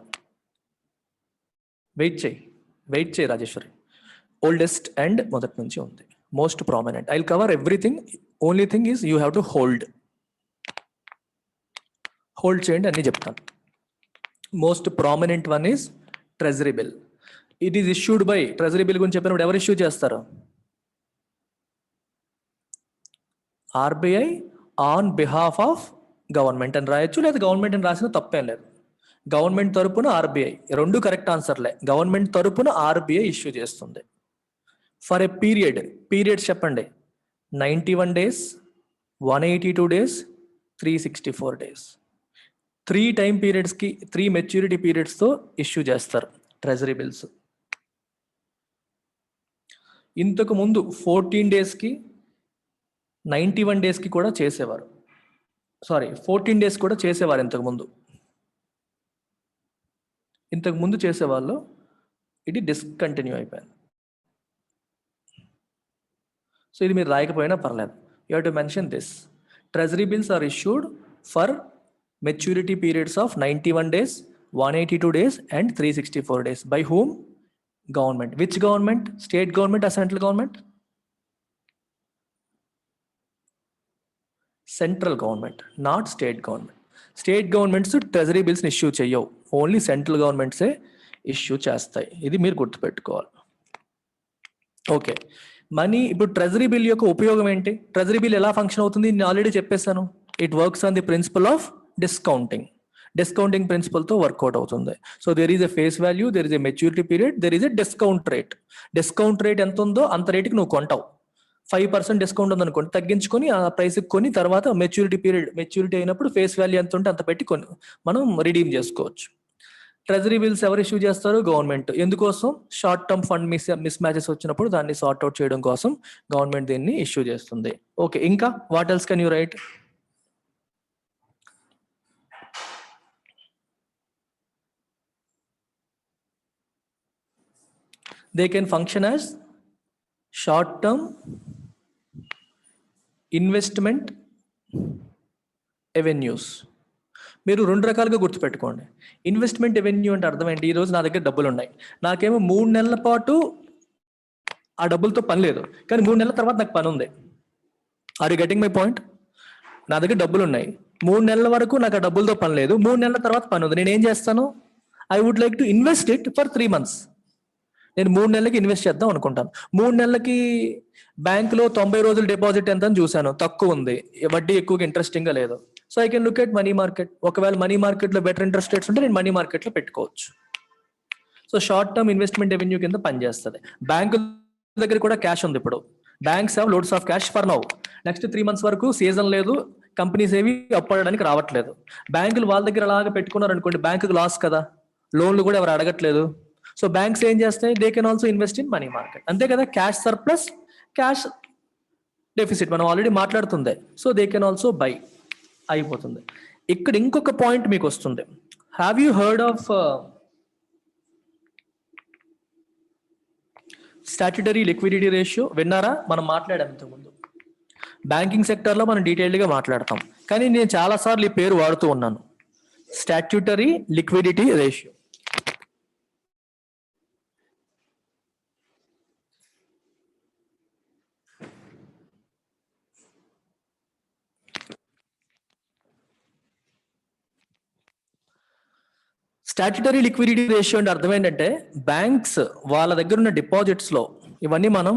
వెయిట్ చేయి రాజేశ్వరి. ఓల్డెస్ట్ అండ్ మొదటి నుంచి ఉంది, most prominent. I will cover everything. Only thing is you have to hold చేయండి, అన్నీ చెప్తాను. Most prominent one is treasury bill. It is issued by, treasury bill గురించి చెప్పినప్పుడు ఎవరు ఇష్యూ చేస్తారు? RBI on behalf of government అని రాయొచ్చు, లేదా గవర్నమెంట్ అని రాసిన తప్పేం లేదు. గవర్నమెంట్ తరపున ఆర్బీఐ, రెండు కరెక్ట్ ఆన్సర్లే. గవర్నమెంట్ తరపున ఆర్బీఐ ఇష్యూ చేస్తుంది. ఫర్ ఎ పీరియడ్ చెప్పండి. 91 days, 182 days, 364 days. 3 టైం పీరియడ్స్కి 3 మెచ్యూరిటీ పీరియడ్స్తో ఇష్యూ చేస్తారు ట్రెజరీ బిల్స్. ఇంతకు ముందు 14 daysకి 91 daysకి కూడా చేసేవారు. 14 days కూడా చేసేవారు ఇంతకు ముందు చేసేవాళ్ళు. ఇది డిస్కంటిన్యూ అయిపోయింది. సో ఇది మీరు రాయకపోయినా పర్లేదు. You have to mention this. Treasury bills are issued for maturity periods of 91 days, 182 days and 364 days. By whom? Government. Which government? State government or central government? Central government, not state government. State governments treasury bills issue చేయవు, only central గవర్నమెంట్సే issue చేస్తాయి. ఇది మీరు గుర్తుపెట్టుకోవాలి. Okay, money ఇప్పుడు treasury bill యొక్క ఉపయోగం ఏంటి? Treasury bill ఎలా ఫంక్షన్ అవుతుంది నేను ఆల్రెడీ చెప్పేశాను. It works on the principle of discounting ప్రిన్సిపల్తో వర్కౌట్ అవుతుంది. So there is a face value, there is a maturity period, there is a discount rate. Discount rate ఎంత ఉందో అంత రేటుకి నువ్వు కొంటావు. 5% డిస్కౌంట్ ఉందనుకోండి, తగ్గించుకొని ఆ ప్రైస్కి కొని తర్వాత మెచ్యూరిటీ అయినప్పుడు ఫేస్ వాల్యూ ఎంత ఉంటే అంత పెట్టి మనం రిడీమ్ చేసుకోవచ్చు. ట్రెజరీ బిల్స్ ఎవరు ఇష్యూ చేస్తారు? గవర్నమెంట్. ఎందుకోసం? Short term fund mismatches వచ్చినప్పుడు దాన్ని సార్ట్ అవుట్ చేయడం కోసం గవర్నమెంట్ దీన్ని ఇష్యూ చేస్తుంది. ఓకే, ఇంకా what else can you right? They can function as short-term investment avenues. మీరు 2 రకాలుగా గుర్తుపెట్టుకోండి. ఇన్వెస్ట్మెంట్ ఎవెన్యూ అంటే అర్థం ఏంటి? ఈరోజు నా దగ్గర డబ్బులు ఉన్నాయి, నాకేమో 3 నెలల పాటు ఆ డబ్బులతో పని లేదు, కానీ 3 నెలల తర్వాత నాకు పని ఉంది. Are you getting my point? నా దగ్గర డబ్బులు ఉన్నాయి, 3 నెలల వరకు నాకు ఆ డబ్బులతో పని లేదు, 3 నెలల తర్వాత పని ఉంది. నేను ఏం చేస్తాను? I would like to invest it for 3 months. నేను 3 నెలలకి ఇన్వెస్ట్ చేద్దాం అనుకుంటాను. 3 నెలలకి బ్యాంకులో 90 రోజులు డిపాజిట్ ఎంత అని చూశాను, తక్కువ ఉంది, వడ్డీ ఎక్కువగా ఇంట్రెస్టింగ్ గా లేదు. So I can look at money market. ఒకవేళ మనీ మార్కెట్ లో బెటర్ ఇంట్రెస్ట్ రేట్స్ ఉంటే నేను మనీ మార్కెట్ లో పెట్టుకోవచ్చు. So short term investment revenue కింద పనిచేస్తుంది. బ్యాంకు దగ్గర కూడా క్యాష్ ఉంది. ఇప్పుడు banks have loads of cash for now. Next 3 months వరకు సీజన్ లేదు, కంపెనీస్ ఏవి అప్పడానికి రావట్లేదు. బ్యాంకులు వాళ్ళ దగ్గర అలాగా పెట్టుకున్నారు అనుకోండి, బ్యాంకుకి లాస్ కదా, లోన్లు కూడా ఎవరు అడగట్లేదు. సో బ్యాంక్స్ ఏం చేస్తాయి? They can also invest in money market. అంతే కదా, క్యాష్ సర్ప్లస్, క్యాష్ డెఫిసిట్ మనం ఆల్రెడీ మాట్లాడుతుంది. So they can also by అయిపోతుంది. ఇక్కడ ఇంకొక పాయింట్ మీకు వస్తుంది. Have you heard of statutory liquidity ratio? విన్నారా? మనం మాట్లాడాం ఇంతకుముందు. బ్యాంకింగ్ సెక్టర్లో మనం డీటెయిల్డ్గా మాట్లాడతాం, కానీ నేను చాలాసార్లు ఈ పేరు వాడుతూ ఉన్నాను, statutory liquidity ratio. Statutory liquidity ratio అంటే అర్థం ఏంటంటే, బ్యాంక్స్ వాళ్ళ దగ్గర ఉన్న డిపాజిట్స్ లో, ఇవన్నీ మనం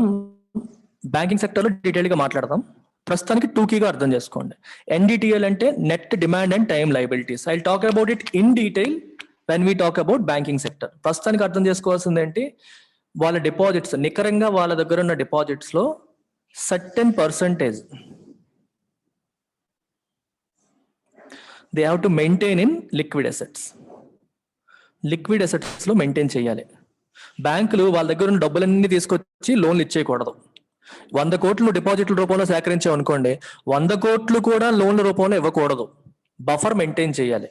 బ్యాంకింగ్ సెక్టర్లో డీటెయిల్గా మాట్లాడదాం. ప్రస్తుతానికి 2 keyగా అర్థం చేసుకోండి. ఎన్డిటిఎల్ అంటే net demand and time liabilities. I talk about it in detail when we talk about banking sector. ప్రస్తుతానికి అర్థం చేసుకోవాల్సింది ఏంటి? వాళ్ళ డిపాజిట్స్, నికరంగా వాళ్ళ దగ్గర ఉన్న డిపాజిట్స్ లో certain percentage they have to maintain in liquid assets. Liquid assets లో మెయింటైన్ చేయాలి. బ్యాంకులు వాళ్ళ దగ్గర ఉన్న డబ్బులన్నీ తీసుకొచ్చి లోన్లు ఇచ్చేయకూడదు. 100 కోట్లు డిపాజిట్ల రూపంలో సేకరించాం అనుకోండి, 100 కోట్లు కూడా లోన్ల రూపంలో ఇవ్వకూడదు. బఫర్ మెయింటైన్ చేయాలి.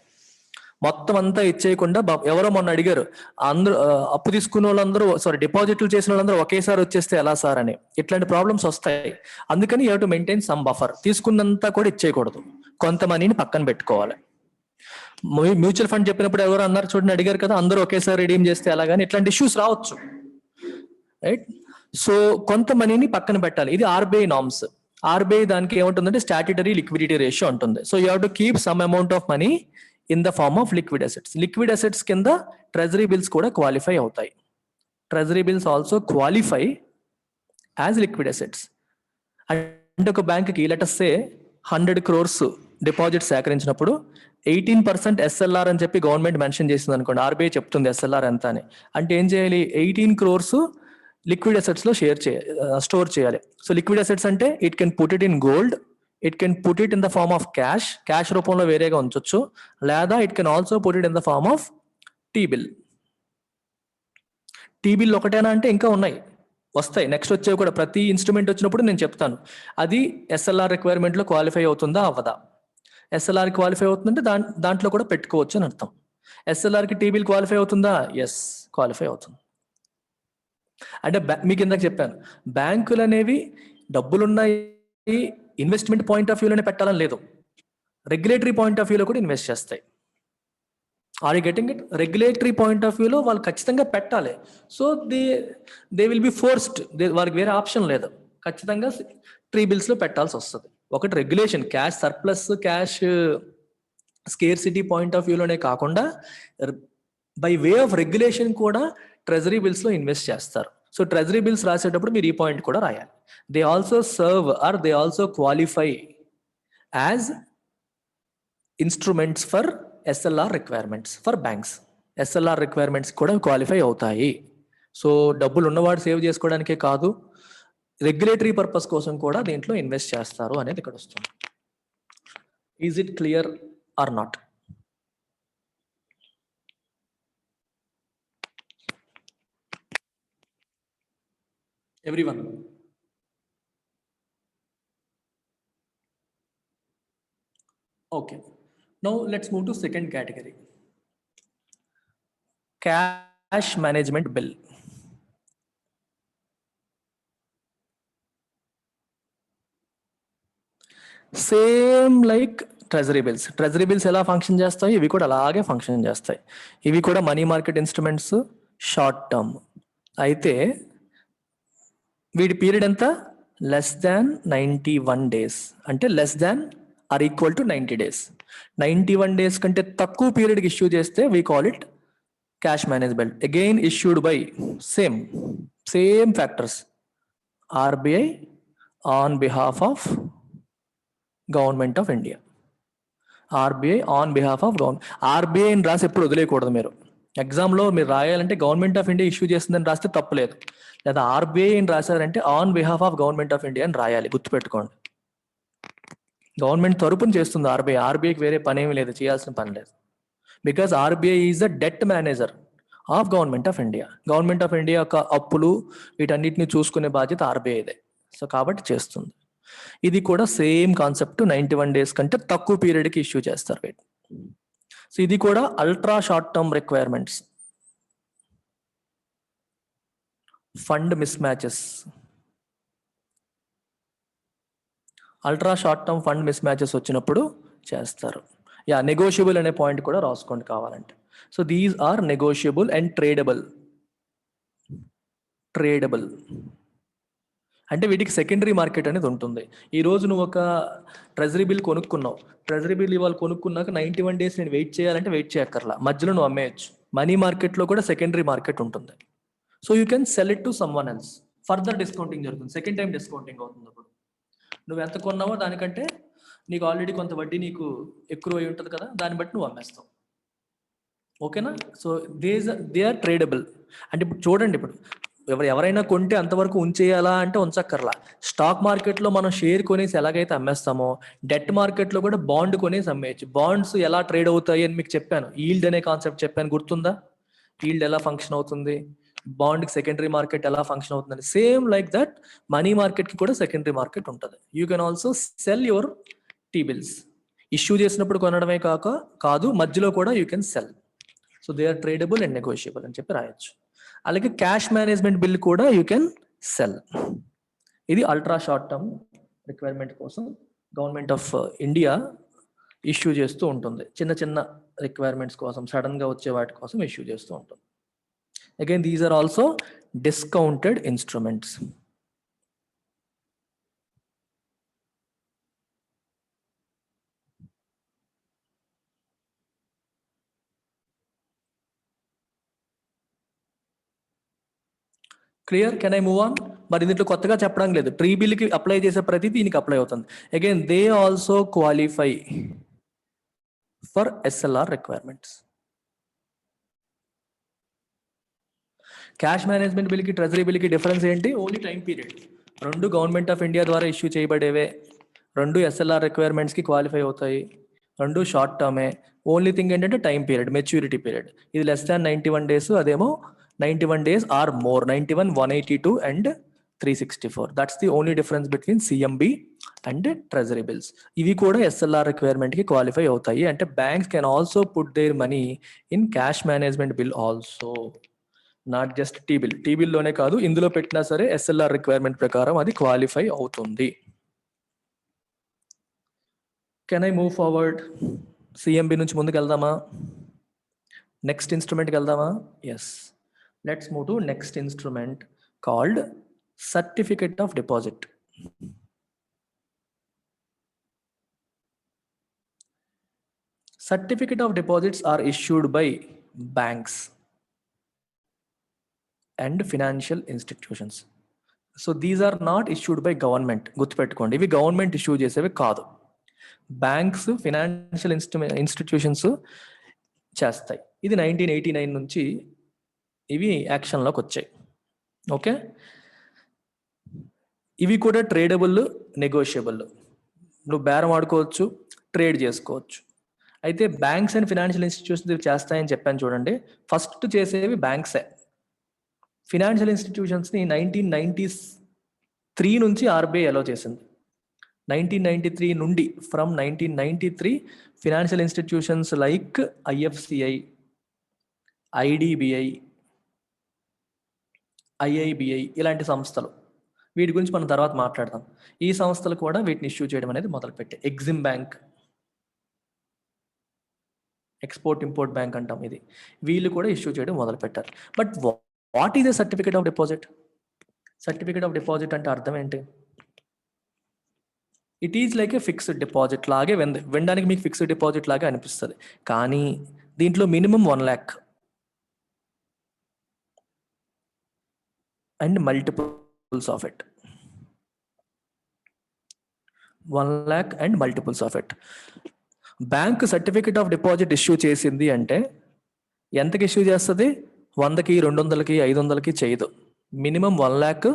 మొత్తం అంతా ఇచ్చేయకుండా, ఎవరో మొన్న అడిగారు, అందరూ అప్పు తీసుకున్న వాళ్ళందరూ డిపాజిట్లు చేసిన వాళ్ళందరూ ఒకేసారి వచ్చేస్తే ఎలా సార్ అని. ఇట్లాంటి ప్రాబ్లమ్స్ వస్తాయి. అందుకని you have to maintain some buffer. తీసుకున్నంతా కూడా ఇచ్చేయకూడదు, కొంత మనీని పక్కన పెట్టుకోవాలి. మ్యూచువల్ ఫండ్ చెప్పినప్పుడు ఎవరు అన్నారు చూడండి, అడిగారు కదా, అందరూ ఒకేసారి రిడీమ్ చేస్తే ఎలాగని. ఇట్లాంటి ఇష్యూస్ రావచ్చు, రైట్? సో కొంత మనీని పక్కన పెట్టాలి. ఇది ఆర్బీఐ నార్మ్స్. ఆర్బీఐ దానికి ఏముంటుందంటే స్టాట్యుటరీ లిక్విడిటీ రేషియో ఉంటుంది. So you have to keep some amount of money in the form of liquid assets. Liquid assets కింద ట్రెజరీ బిల్స్ కూడా క్వాలిఫై అవుతాయి. Treasury bills also qualify as liquid assets. అంటే ఒక బ్యాంక్కి let us say 100 crores deposit సేకరించినప్పుడు 18% SLR అని చెప్పి government mention చేసింది అనుకోండి, ఆర్బీఐ చెప్తుంది ఎస్ఎల్ఆర్ ఎంత అని, అంటే ఏం చేయాలి, 18 crores లిక్విడ్ అసెట్స్ లో స్టోర్ చేయాలి. సో లిక్విడ్ అసెట్స్ అంటే it can put it in gold, it can put it in the form of cash రూపంలో వేరేగా ఉంచొచ్చు, లేదా it can also put it in the form of T bill. T bill ఒకటేనా అంటే ఇంకా ఉన్నాయి, వస్తాయి, నెక్స్ట్ వచ్చేవి కూడా. ప్రతి ఇన్స్ట్రుమెంట్ వచ్చినప్పుడు నేను చెప్తాను అది ఎస్ఎల్ఆర్ రిక్వైర్మెంట్ లో క్వాలిఫై అవుతుందా అవ్వదా. ఎస్ఎల్ఆర్ క్వాలిఫై అవుతుందంటే దాంట్లో కూడా పెట్టుకోవచ్చు అని అర్థం. ఎస్ఎల్ఆర్ కి టీ బిల్ క్వాలిఫై అవుతుందా, ఎస్ క్వాలిఫై అవుతుంది. అంటే మీకు ఇందాక చెప్పాను, బ్యాంకులు అనేవి డబ్బులున్నాయి ఇన్వెస్ట్మెంట్ పాయింట్ ఆఫ్ వ్యూలోనే పెట్టాలని లేదు, రెగ్యులేటరీ పాయింట్ ఆఫ్ వ్యూలో కూడా ఇన్వెస్ట్ చేస్తాయి. Are you getting it? Regulatory point of వ్యూలో వాళ్ళు ఖచ్చితంగా పెట్టాలి. So they will be forced, వారికి వేరే ఆప్షన్ లేదు, ఖచ్చితంగా ట్రీ బిల్స్ లో పెట్టాల్సి వస్తుంది. ఒకటి regulation, cash surplus, cash scarcity point of వ్యూలోనే కాకుండా బై వే ఆఫ్ రెగ్యులేషన్ కూడా ట్రెజరీ బిల్స్ లో ఇన్వెస్ట్ చేస్తారు. సో ట్రెజరీ బిల్స్ రాసేటప్పుడు మీరు ఈ పాయింట్ కూడా రాయాలి. They also serve or they also qualify as instruments for SLR requirements for banks. SLR requirements కూడా క్వాలిఫై అవుతాయి. సో డబ్బులు ఉన్నవాడు సేవ్ చేసుకోవడానికే కాదు, రెగ్యులేటరీ పర్పస్ కోసం కూడా దీంట్లో ఇన్వెస్ట్ చేస్తారు అనేది ఇక్కడ వస్తుంది. Is it clear or not? Everyone. Okay. Now let's move to second category. Cash management bill. Same like treasury bills. Treasury bills ఎలా ఫంక్షన్ చేస్తాయి, ఇవి కూడా అలాగే ఫంక్షన్ చేస్తాయి. ఇవి కూడా money market instruments, short term. అయితే వీటి పీరియడ్ ఎంత, లెస్ దాన్ 91 days, అంటే less than or equal to 90 days. 91 days కంటే తక్కువ పీరియడ్కి ఇష్యూ చేస్తే we call it cash management. Again issued by same factors, RBI on behalf of government of India. RBI on behalf of government. RBI అని రాసి ఎప్పుడు వదిలేయకూడదు మీరు. ఎగ్జామ్లో మీరు రాయాలంటే గవర్నమెంట్ ఆఫ్ ఇండియా ఇష్యూ చేస్తుందని రాస్తే తప్పులేదు, లేదా ఆర్బీఐ అని రాశారంటే on behalf of government of India అని రాయాలి, గుర్తుపెట్టుకోండి. గవర్నమెంట్ తరపున చేస్తుంది ఆర్బీఐ, ఆర్బీఐకి వేరే పని ఏమీ లేదు, చేయాల్సిన పని లేదు. Because RBI is the debt manager of government of India. Government of India యొక్క అప్పులు వీటన్నిటిని చూసుకునే బాధ్యత ఆర్బీఐదే. సో కాబట్టి చేస్తుంది. ఇది కూడా సేమ్ కాన్సెప్ట్, 91 days కంటే తక్కువ పీరియడ్కి ఇష్యూ చేస్తారు వీటి. సో ఇది కూడా ultra short term requirements. Fund mismatches, ultra short term fund mismatches వచ్చినప్పుడు చేస్తారు. నెగోషియబుల్ అనే పాయింట్ కూడా రాసుకోండి కావాలంటే. So these are negotiable and tradable. అంటే వీటికి సెకండరీ మార్కెట్ అనేది ఉంటుంది. ఈ రోజు నువ్వు ఒక ట్రెజరీ బిల్ కొనుక్కున్నావు, ట్రెజరీ బిల్ ఇవాళ కొనుక్కున్నాక 91 days నేను వెయిట్ చేయాలంటే వెయిట్ చేయక్కర్లా, మధ్యలో నువ్వు అమ్మేయచ్చు. మనీ మార్కెట్లో కూడా సెకండరీ మార్కెట్ ఉంటుంది. So you can cell it to someone else. Further discounting జరుగుతుంది, సెకండ్ టైం డిస్కౌంటింగ్ అవుతుంది. అప్పుడు నువ్వు ఎంత కొన్నావో దానికంటే నీకు ఆల్రెడీ కొంత వడ్డీ నీకు ఎక్కువ అయి ఉంటుంది కదా, దాన్ని బట్టి నువ్వు అమ్మేస్తావు. ఓకేనా? So they are tradable. అంటే ఇప్పుడు చూడండి, ఇప్పుడు ఎవరైనా కొంటే అంతవరకు ఉంచేయాలా అంటే ఉంచక్కర్లా. స్టాక్ మార్కెట్లో మనం షేర్ కొనేసి ఎలాగైతే అమ్మేస్తామో, డెట్ మార్కెట్లో కూడా బాండ్ కొనేసి అమ్మేయచ్చు. బాండ్స్ ఎలా ట్రేడ్ అవుతాయి అని మీకు చెప్పాను, ఈల్డ్ అనే కాన్సెప్ట్ చెప్పాను, గుర్తుందా? ఈల్డ్ ఎలా ఫంక్షన్ అవుతుంది, బాండ్ కి సెకండరీ మార్కెట్ ఎలా ఫంక్షన్ అవుతుంది. Same like that money market కి కూడా సెకండరీ మార్కెట్ ఉంటుంది. You can also sell your T bills. Issue చేసినప్పుడు కొనడమే కాదు, మధ్యలో కూడా you can sell. So they are tradable and negotiable అని చెప్పి రాయొచ్చు. అలాగే క్యాష్ మేనేజ్మెంట్ బిల్ కూడా యూ కెన్ సెల్. ఇది అల్ట్రా షార్ట్ టర్మ్ రిక్వైర్మెంట్ కోసం గవర్నమెంట్ ఆఫ్ ఇండియా ఇష్యూ చేస్తూ ఉంటుంది. చిన్న చిన్న రిక్వైర్మెంట్స్ కోసం, సడన్ గా వచ్చే వాటి కోసం ఇష్యూ చేస్తూ ఉంటుంది. Again, these are also discounted instruments. Clear? Can I move on? మరి దీంట్లో కొత్తగా చెప్పడం లేదు, ట్రీ బిల్కి అప్లై చేసే ప్రతి దీనికి అప్లై అవుతుంది. Again they also qualify for SLR requirements. Cash management బిల్కి ట్రెజరీ బిల్కి డిఫరెన్స్ ఏంటి? Only time period. రెండు గవర్నమెంట్ ఆఫ్ ఇండియా ద్వారా ఇష్యూ చేయబడేవే, రెండు SLR రిక్వైర్మెంట్స్కి క్వాలిఫై అవుతాయి, రెండు షార్ట్ టర్మే. ఓన్లీ థింగ్ ఏంటంటే టైం పీరియడ్, మెచ్యూరిటీ పీరియడ్. ఇది లెస్ దాన్ 91 days, అదేమో 91 days or more, 91, 182 and 364. That's the only difference between CMB and treasury bills. ఇవి కూడా SLR రిక్వైర్మెంట్కి క్వాలిఫై అవుతాయి. అంటే banks can also put their money in cash management bill also, not just T bill. T బిల్లోనే కాదు, ఇందులో పెట్టినా సరే SLR requirement ప్రకారం అది క్వాలిఫై అవుతుంది. Can I move forward? CMB నుంచి ముందుకు వెళ్దామా? నెక్స్ట్ ఇన్స్ట్రుమెంట్కి వెళ్దామా? Yes, let's move to next instrument called certificate of deposit. Certificate of deposits are issued by banks and financial institutions. So these are not issued by government. గుర్తుపెట్టుకోండి, ఇవి government issue చేసేవి కాదు, banks financial institutions చేస్తాయి. ఇది 1989 నుంచి ఇవి యాక్షన్లోకి వచ్చాయి. Okay, ఇవి కూడా ట్రేడబుల్, నెగోషియబుల్. నువ్వు బేరం ఆడుకోవచ్చు, ట్రేడ్ చేసుకోవచ్చు. అయితే బ్యాంక్స్ అండ్ ఫినాన్షియల్ ఇన్స్టిట్యూషన్స్ ఇవి చేస్తాయని చెప్పాను చూడండి. ఫస్ట్ చేసేవి బ్యాంక్సే. ఫినాన్షియల్ ఇన్స్టిట్యూషన్స్ని 1993 నుంచి RBI అలో చేసింది. 1993 నుండి, from 1993 financial institutions like IFCI, IDBI, IIBI ఇలాంటి సంస్థలు, వీటి గురించి మనం తర్వాత మాట్లాడదాం. ఈ సంస్థలు కూడా వీటిని ఇష్యూ చేయడం అనేది మొదలుపెట్టాయి. EXIM bank, export import bank అంటాం, ఇది వీళ్ళు కూడా ఇష్యూ చేయడం మొదలుపెట్టారు. But what is a certificate of deposit? Certificate of deposit అంటే అర్థం ఏంటి? It is like a fixed deposit లాగే వినడానికి మీకు ఫిక్స్డ్ డిపాజిట్ లాగే అనిపిస్తుంది, కానీ దీంట్లో minimum 1 lakh and multiples of it. 1 lakh and multiples of it. Bank certificate of deposit issue చేసింది అంటే ఎంతకి ఇష్యూ చేస్తుంది? 100కి, 200కి, 500కి చేయదు. మినిమం 1 lakh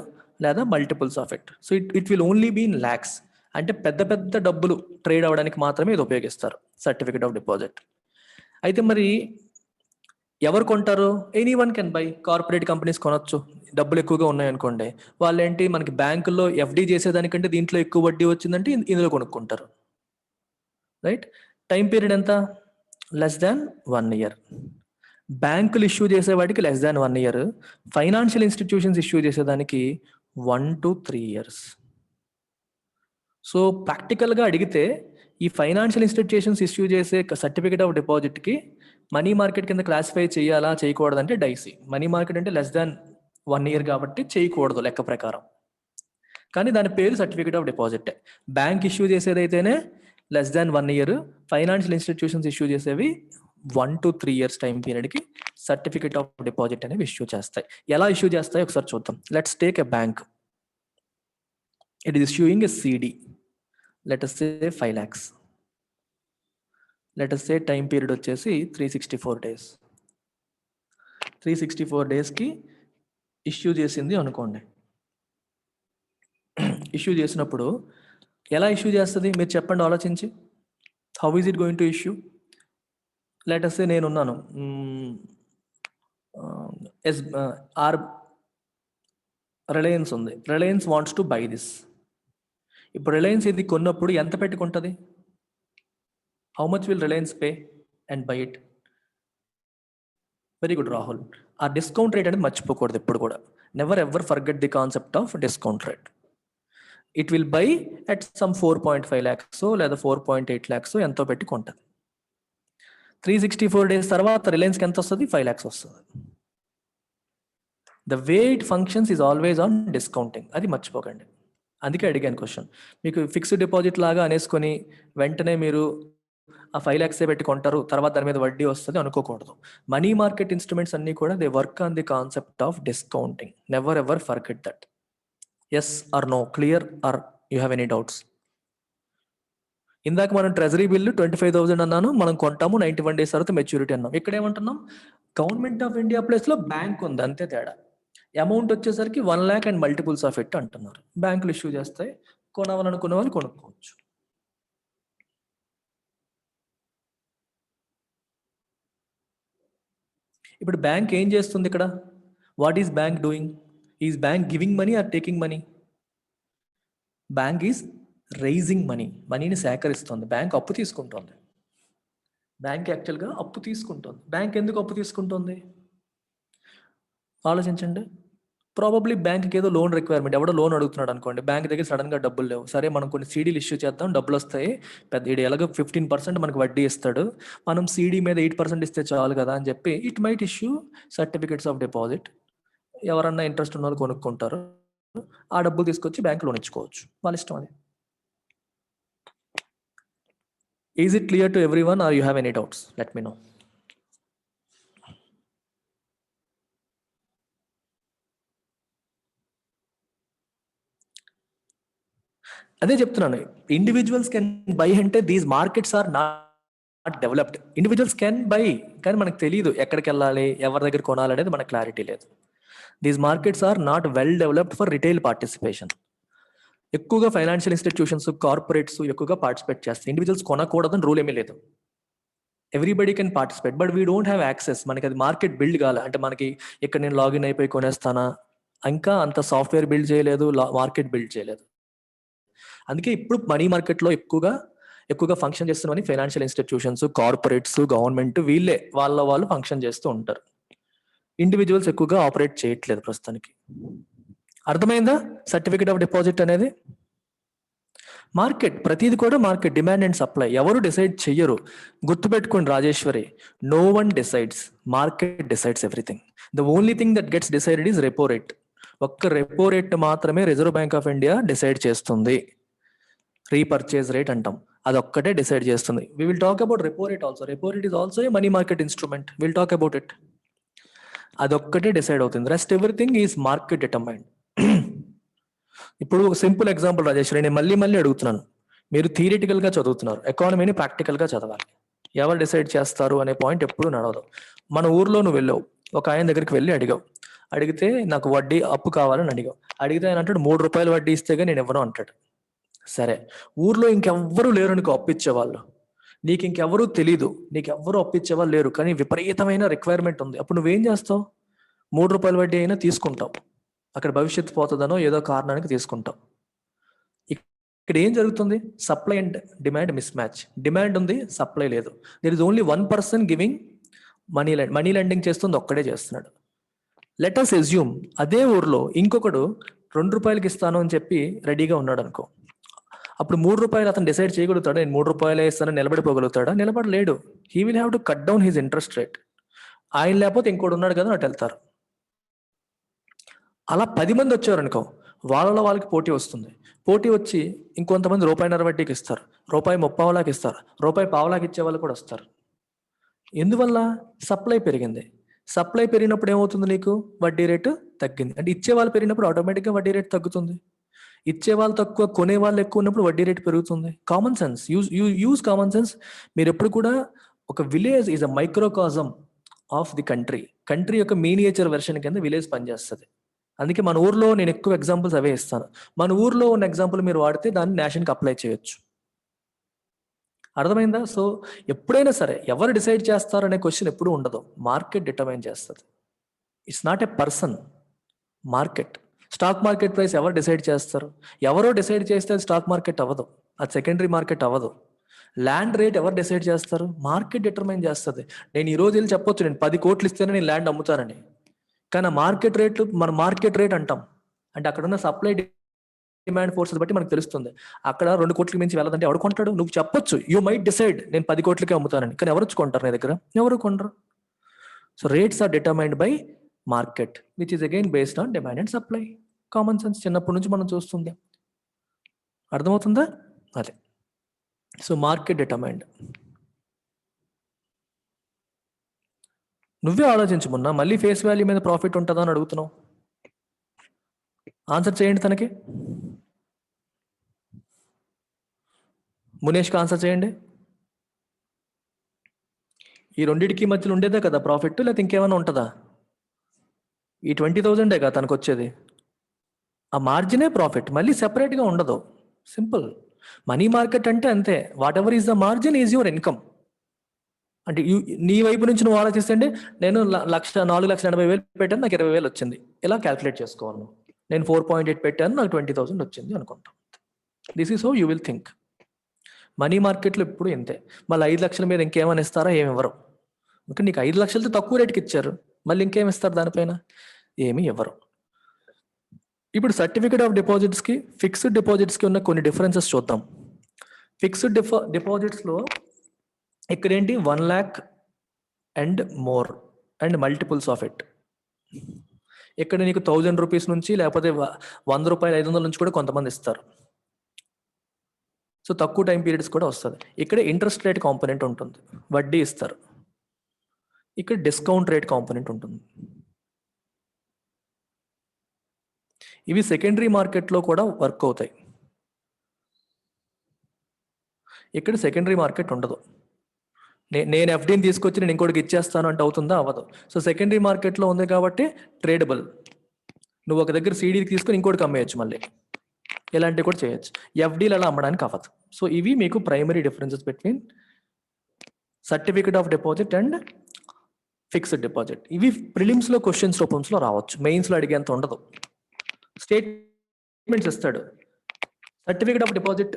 లేదా multiples of it. So it will only be in lakhs. అంటే పెద్ద పెద్ద డబ్బులు ట్రేడ్ అవ్వడానికి మాత్రమే ఇది ఉపయోగిస్తారు, సర్టిఫికేట్ ఆఫ్ డిపాజిట్. అయితే మరి ఎవరు కొంటారు? Anyone can buy. Corporate companies కొనొచ్చు, డబ్బులు ఎక్కువగా ఉన్నాయనుకోండి. వాళ్ళు ఏంటి, మనకి బ్యాంకుల్లో FD చేసేదానికంటే దీంట్లో ఎక్కువ వడ్డీ వచ్చిందంటే ఇందులో కొనుక్కుంటారు. రైట్? టైం పీరియడ్ ఎంత? Less than 1 year. బ్యాంకులు ఇష్యూ చేసే వాటికి less than 1 year. Financial institutions issue చేసేదానికి 1 to 3 years. సో ప్రాక్టికల్గా అడిగితే ఈ ఫైనాన్షియల్ ఇన్స్టిట్యూషన్స్ ఇష్యూ చేసే సర్టిఫికేట్ ఆఫ్ డిపాజిట్కి మనీ మార్కెట్ కింద క్లాసిఫై చేయాలా చేయకూడదంటే డైసీ. మనీ మార్కెట్ అంటే లెస్ దాన్ 1 year కాబట్టి చేయకూడదు లెక్క ప్రకారం, కానీ దాని పేరు certificate of deposit. Bank issue చేసేదైతేనే less than 1 year, financial institutions issue చేసేవి 1 to 3 years టైం పీరియడ్కి సర్టిఫికేట్ ఆఫ్ డిపాజిట్ అనేవి ఇష్యూ చేస్తాయి. ఎలా ఇష్యూ చేస్తాయి ఒకసారి చూద్దాం. Let's take a bank. It is issuing a CD. Let us say 5 lakhs. లెట్ us say టైం పీరియడ్ వచ్చేసి 364 days. 364 daysకి ఇష్యూ చేసింది అనుకోండి. ఇష్యూ చేసినప్పుడు ఎలా ఇష్యూ చేస్తుంది మీరు చెప్పండి ఆలోచించి. How is it going to issue? Let us say నేనున్నాను, రిలయన్స్ ఉంది, Reliance wants to buy this. ఇప్పుడు రిలయన్స్ ఇది కొన్నప్పుడు ఎంత పెట్టుకుంటుంది? How much will Reliance pay and by it? Very good Rahul. ఆ డిస్కౌంట్ రేట్ అనేది మర్చిపోకూడదు ఎప్పుడు కూడా. Never ever forget the concept of discount rate. It will buy at some 4.5 lakhs లేదా 4.8 lakhs ఎంతో పెట్టి కొంటుంది. 364 days తర్వాత రిలయన్స్కి ఎంత వస్తుంది? 5 lakhs వస్తుంది. The way it functions is always on discounting. అది మర్చిపోకండి. అందుకే అడిగాను క్వశ్చన్. మీకు ఫిక్స్డ్ డిపాజిట్ లాగా అనేసుకొని వెంటనే మీరు ఆ 5 lakhs పెట్టి కొంటారు, తర్వాత దాని మీద వడ్డీ వస్తుంది అనుకోకూడదు. మనీ మార్కెట్ ఇన్స్ట్రుమెంట్స్ అన్నీ కూడా they work on the concept of discounting. Never ever forget that. Yes or no, clear are you have any doubts? ఇందాక మనం ట్రెజరీ బిల్లు 25,000 అన్నాను, మనం కొంటాము 91 days తర్వాత మెచ్యూరిటీ అన్నాం. ఇక్కడ ఏమంటున్నాం, గవర్నమెంట్ ఆఫ్ ఇండియా ప్లేస్ లో బ్యాంక్ ఉంది, అంతే తేడా. అమౌంట్ వచ్చేసరికి 1 lakh and multiples of it అంటున్నారు. బ్యాంకులు ఇష్యూ చేస్తాయి, కొనాలనుకునే వాళ్ళు కొనుక్కోవచ్చు. ఇప్పుడు బ్యాంక్ ఏం చేస్తుంది ఇక్కడ? What is bank doing? Is bank giving money or taking money? Bank is raising money, మనీని సేకరిస్తుంది. బ్యాంక్ అప్పు తీసుకుంటుంది. బ్యాంక్ యాక్చువల్గా అప్పు తీసుకుంటుంది. బ్యాంక్ ఎందుకు అప్పు తీసుకుంటుంది ఆలోచించండి. ప్రాబబ్లీ బ్యాంక్కి ఏదో లోన్ రిక్వైర్మెంట్, ఎవడో లోన్ అడుగుతున్నాడు అనుకోండి, బ్యాంక్ దగ్గర సడన్గా డబ్బులు లేవు, సరే మనం కొన్ని సీడీలు ఇష్యూ చేద్దాం, డబ్బులు వస్తాయి, పెద్ద ఇది ఎలాగో 15% మనకు వడ్డీ ఇస్తాడు, మనం సీడీ మీద 8% ఇస్తే చాలు కదా అని చెప్పి it might issue certificates of deposit. ఎవరన్నా ఇంట్రెస్ట్ ఉన్న వాళ్ళు కొనుక్కుంటారు, ఆ డబ్బులు తీసుకొచ్చి బ్యాంక్ లోన్ ఇచ్చుకోవచ్చు, వాళ్ళ ఇష్టం అది. Is it clear to every one or you have any doubts? Let me know. అదే చెప్తున్నాను, ఇండివిజువల్స్ కెన్ బై అంటే these markets are not developed. Individuals can buy, కానీ మనకు తెలియదు ఎక్కడికి వెళ్ళాలి, ఎవరి దగ్గర కొనాలి అనేది మనకు క్లారిటీ లేదు. These markets are not well developed for retail participation. ఎక్కువగా ఫైనాన్షియల్ ఇన్స్టిట్యూషన్స్, కార్పొరేట్స్ ఎక్కువగా పార్టిసిపేట్ చేస్తాయి. ఇండివిజువల్స్ కొనకూడదని రూల్ ఏమీ లేదు. Everybody can participate, but we don't have access. మనకి అది మార్కెట్ బిల్డ్ కావాలి అంటే, మనకి ఇక్కడ నేను లాగిన్ అయిపోయి కొనేస్తానా, ఇంకా అంత సాఫ్ట్వేర్ బిల్డ్ చేయలేదు, మార్కెట్ బిల్డ్ చేయలేదు. అందుకే ఇప్పుడు మనీ మార్కెట్లో ఎక్కువగా ఫంక్షన్ చేస్తున్నవని ఫైనాన్షియల్ ఇన్స్టిట్యూషన్స్, కార్పొరేట్స్, గవర్నమెంట్, వీళ్ళే వాళ్ళు ఫంక్షన్ చేస్తూ ఉంటారు. ఇండివిజువల్స్ ఎక్కువగా ఆపరేట్ చేయట్లేదు ప్రస్తుతానికి. అర్థమైందా? సర్టిఫికేట్ ఆఫ్ డిపాజిట్ అనేది మార్కెట్, ప్రతిది కూడా మార్కెట్, డిమాండ్ అండ్ సప్లై. ఎవరు డిసైడ్ చెయ్యరు. గుర్తుపెట్టుకోండి Rajeshwari, no one decides, market decides everything. The only thing that gets decided is repo rate. ఒక్క రెపో రేట్ మాత్రమే Reserve Bank of India decide చేస్తుంది. Repurchase rate అంటాం, అదొక్కటే డిసైడ్ చేస్తుంది. We will talk about repo rate also. Repo rate is also a money market instrument, will talk about it. అదొక్కటే decide అవుతుంది, rest everything is market determined. ఇప్పుడు ఒక simple example Rajeshwari, నేను మళ్ళీ అడుగుతున్నాను, మీరు థియరిటికల్ గా చదువుతున్నారు, ఎకానమీని ప్రాక్టికల్ గా చదవాలి. ఎవరు డిసైడ్ చేస్తారు అనే పాయింట్ ఎప్పుడు నడవదు. మన ఊర్లో నువ్వు వెళ్ళావు, ఒక ఆయన దగ్గరికి వెళ్ళి అడిగితే నాకు వడ్డీ అప్పు కావాలని అడిగితే ఆయన అంటాడు 3 రూపాయలు వడ్డీ ఇస్తేగా నేను ఇవ్వను అంటాడు. సరే, ఊర్లో ఇంకెవ్వరూ లేరు నీకు అప్పిచ్చేవాళ్ళు, నీకు ఇంకెవరూ తెలీదు, నీకెవ్వరూ అప్పిచ్చేవాళ్ళు లేరు, కానీ విపరీతమైన రిక్వైర్మెంట్ ఉంది. అప్పుడు నువ్వేం చేస్తావు? 3 రూపాయల వడ్డీ అయినా తీసుకుంటావు, అక్కడ భవిష్యత్తు పోతుందనో ఏదో కారణానికి తీసుకుంటాం. ఇక్కడ ఏం జరుగుతుంది? Supply and demand mismatch. Demand ఉంది, సప్లై లేదు. There is only 1 person giving money lending చేస్తుంది, ఒక్కడే చేస్తున్నాడు. లెట్ us assume అదే ఊర్లో ఇంకొకడు 2 రూపాయలకి ఇస్తాను అని చెప్పి రెడీగా ఉన్నాడు అనుకో. అప్పుడు 3 రూపాయలు అతను డిసైడ్ చేయగలుగుతాడా? నేను 3 రూపాయలే ఇస్తానని నిలబడిపోగలుగుతాడా? నిలబడలేడు. He will have to cut down his interest rate. ఆయన లేకపోతే ఇంకోటి ఉన్నాడు కదా అటు వెళ్తారు. అలా 10 మంది వచ్చారు అనుకో, వాళ్ళకి పోటీ వస్తుంది. పోటీ వచ్చి ఇంకొంతమంది ₹1.5 వడ్డీకి ఇస్తారు, ₹1.30 ఇస్తారు, ₹1.50 ఇచ్చే వాళ్ళు కూడా వస్తారు. ఎందువల్ల? సప్లై పెరిగింది. సప్లై పెరిగినప్పుడు ఏమవుతుంది? నీకు వడ్డీ రేటు తగ్గింది. అంటే ఇచ్చే వాళ్ళు పెరిగినప్పుడు ఆటోమేటిక్గా వడ్డీ రేటు తగ్గుతుంది. ఇచ్చే వాళ్ళు తక్కువ, కొనే వాళ్ళు ఎక్కువ ఉన్నప్పుడు వడ్డీ రేటు పెరుగుతుంది. Common sense, use common sense. మీరు ఎప్పుడు కూడా, ఒక village is a microcosm of the country యొక్క మీనియేచర్ వెర్షన్ కింద విలేజ్ పనిచేస్తుంది. అందుకే మన ఊర్లో నేను ఎక్కువ ఎగ్జాంపుల్స్ అవే ఇస్తాను. మన ఊర్లో ఉన్న ఎగ్జాంపుల్ మీరు వాడితే దాన్ని నేషన్కి అప్లై చేయొచ్చు. అర్థమైందా? సో ఎప్పుడైనా సరే ఎవరు డిసైడ్ చేస్తారు అనే క్వశ్చన్ ఎప్పుడు ఉండదు, మార్కెట్ డిటర్మైన్ చేస్తుంది. It's not a person, market. Stock market price ఎవరు డిసైడ్ చేస్తారు? ఎవరో డిసైడ్ చేస్తే అది స్టాక్ మార్కెట్ అవ్వదు, అది సెకండరీ మార్కెట్ అవ్వదు. ల్యాండ్ రేట్ ఎవరు డిసైడ్ చేస్తారు? మార్కెట్ డిటర్మైన్ చేస్తుంది. నేను ఈ రోజు వెళ్ళి చెప్పొచ్చు, నేను 10 కోట్లు ఇస్తేనే నేను ల్యాండ్ అమ్ముతానని, కానీ మార్కెట్ రేట్లు మన మార్కెట్ రేట్ అంటాం. అంటే అక్కడ ఉన్న సప్లై డిమాండ్ ఫోర్సెస్ బట్టి మనకు తెలుస్తుంది. అక్కడ 2 కోట్లకి మించి వెళ్ళదంటే ఎవరు కొంటాడు? నువ్వు చెప్పొచ్చు, యూ మైట్ డిసైడ్ నేను 10 కోట్లకే అమ్ముతానని, కానీ ఎవరు కొంటారు నీ దగ్గర? ఎవరు కొనరు. So rates are determined by market, which is again based on demand and supply. Common sense చిన్నప్పటి నుంచి మనం చూస్తుంది. అర్థమవుతుందా? అదే. So market determined. నువ్వే ఆలోచించమన్నా, మళ్ళీ ఫేస్ వాల్యూ మీద ప్రాఫిట్ ఉంటుందా అని అడుగుతున్నావు. ఆన్సర్ చేయండి తనకి. మునేష్కి ఆన్సర్ చేయండి. ఈ రెండింటికి మధ్యలో ఉండేదే కదా ప్రాఫిట్, లేకపోతే ఇంకేమైనా ఉంటుందా? ఈ 20,000 కదా తనకు వచ్చేది. ఆ మార్జినే ప్రాఫిట్, మళ్ళీ సెపరేట్గా ఉండదు. సింపుల్. మనీ మార్కెట్ అంటే అంతే. What ever is the margin is your income. అంటే నీ వైపు నుంచి నువ్వు ఆలోచిస్తుంటే నేను 4,80,000 పెట్టాను, నాకు 20,000 వచ్చింది, ఇలా క్యాల్కులేట్ చేసుకోవాలి. నేను 4.8 పెట్టాను, నాకు 20,000 వచ్చింది అనుకుంటాం. This is how you will think. Money మార్కెట్లో ఇప్పుడు ఇంతే. మళ్ళీ 5 లక్షల మీద ఇంకేమైనా ఇస్తారా? ఏమి ఇవ్వరు. ఇంకా నీకు 5 లక్షలతో తక్కువ రేటుకి ఇచ్చారు, మళ్ళీ ఇంకేమి ఇస్తారు దానిపైన? ఏమీ ఇవ్వరు. ఇప్పుడు సర్టిఫికేట్ ఆఫ్ డిపాజిట్స్కి ఫిక్స్డ్ డిపాజిట్స్కి ఉన్న కొన్ని డిఫరెన్సెస్ చూద్దాం. ఫిక్స్డ్ డిపాజిట్స్లో ఇక్కడేంటి 1 lakh and more and multiples of it. ఇక్కడ నీకు 1000 రూపీస్ నుంచి లేకపోతే 100 రూపాయలు 500 నుంచి కూడా కొంతమంది ఇస్తారు. సో తక్కువ టైం పీరియడ్స్ కూడా వస్తుంది. ఇక్కడ ఇంట్రెస్ట్ రేట్ కాంపోనెంట్ ఉంటుంది, వడ్డీ ఇస్తారు. ఇక్కడ డిస్కౌంట్ రేట్ కాంపోనెంట్ ఉంటుంది. ఇవి సెకండరీ మార్కెట్లో కూడా వర్క్ అవుతాయి. ఇక్కడ సెకండరీ మార్కెట్ ఉండదు. నేను ఎఫ్డీని తీసుకొచ్చి నేను ఇంకోటికి ఇచ్చేస్తాను అంటే అవుతుందా? అవ్వదు. సో సెకండరీ మార్కెట్లో ఉంది కాబట్టి ట్రేడబుల్. నువ్వు ఒక దగ్గర సీడీకి తీసుకొని ఇంకోటికి అమ్మేయచ్చు, మళ్ళీ ఇలాంటివి కూడా చేయొచ్చు. ఎఫ్డీలు అలా అమ్మడానికి అవ్వదు. సో ఇవి మీకు primary differences between certificate of deposit and fixed deposit. ఇవి ప్రిలిమ్స్లో క్వశ్చన్స్ రూపంలో రావచ్చు, మెయిన్స్లో అడిగేంత ఉండదు. స్టేట్మెంట్స్ ఇస్తాడు. Certificate of deposit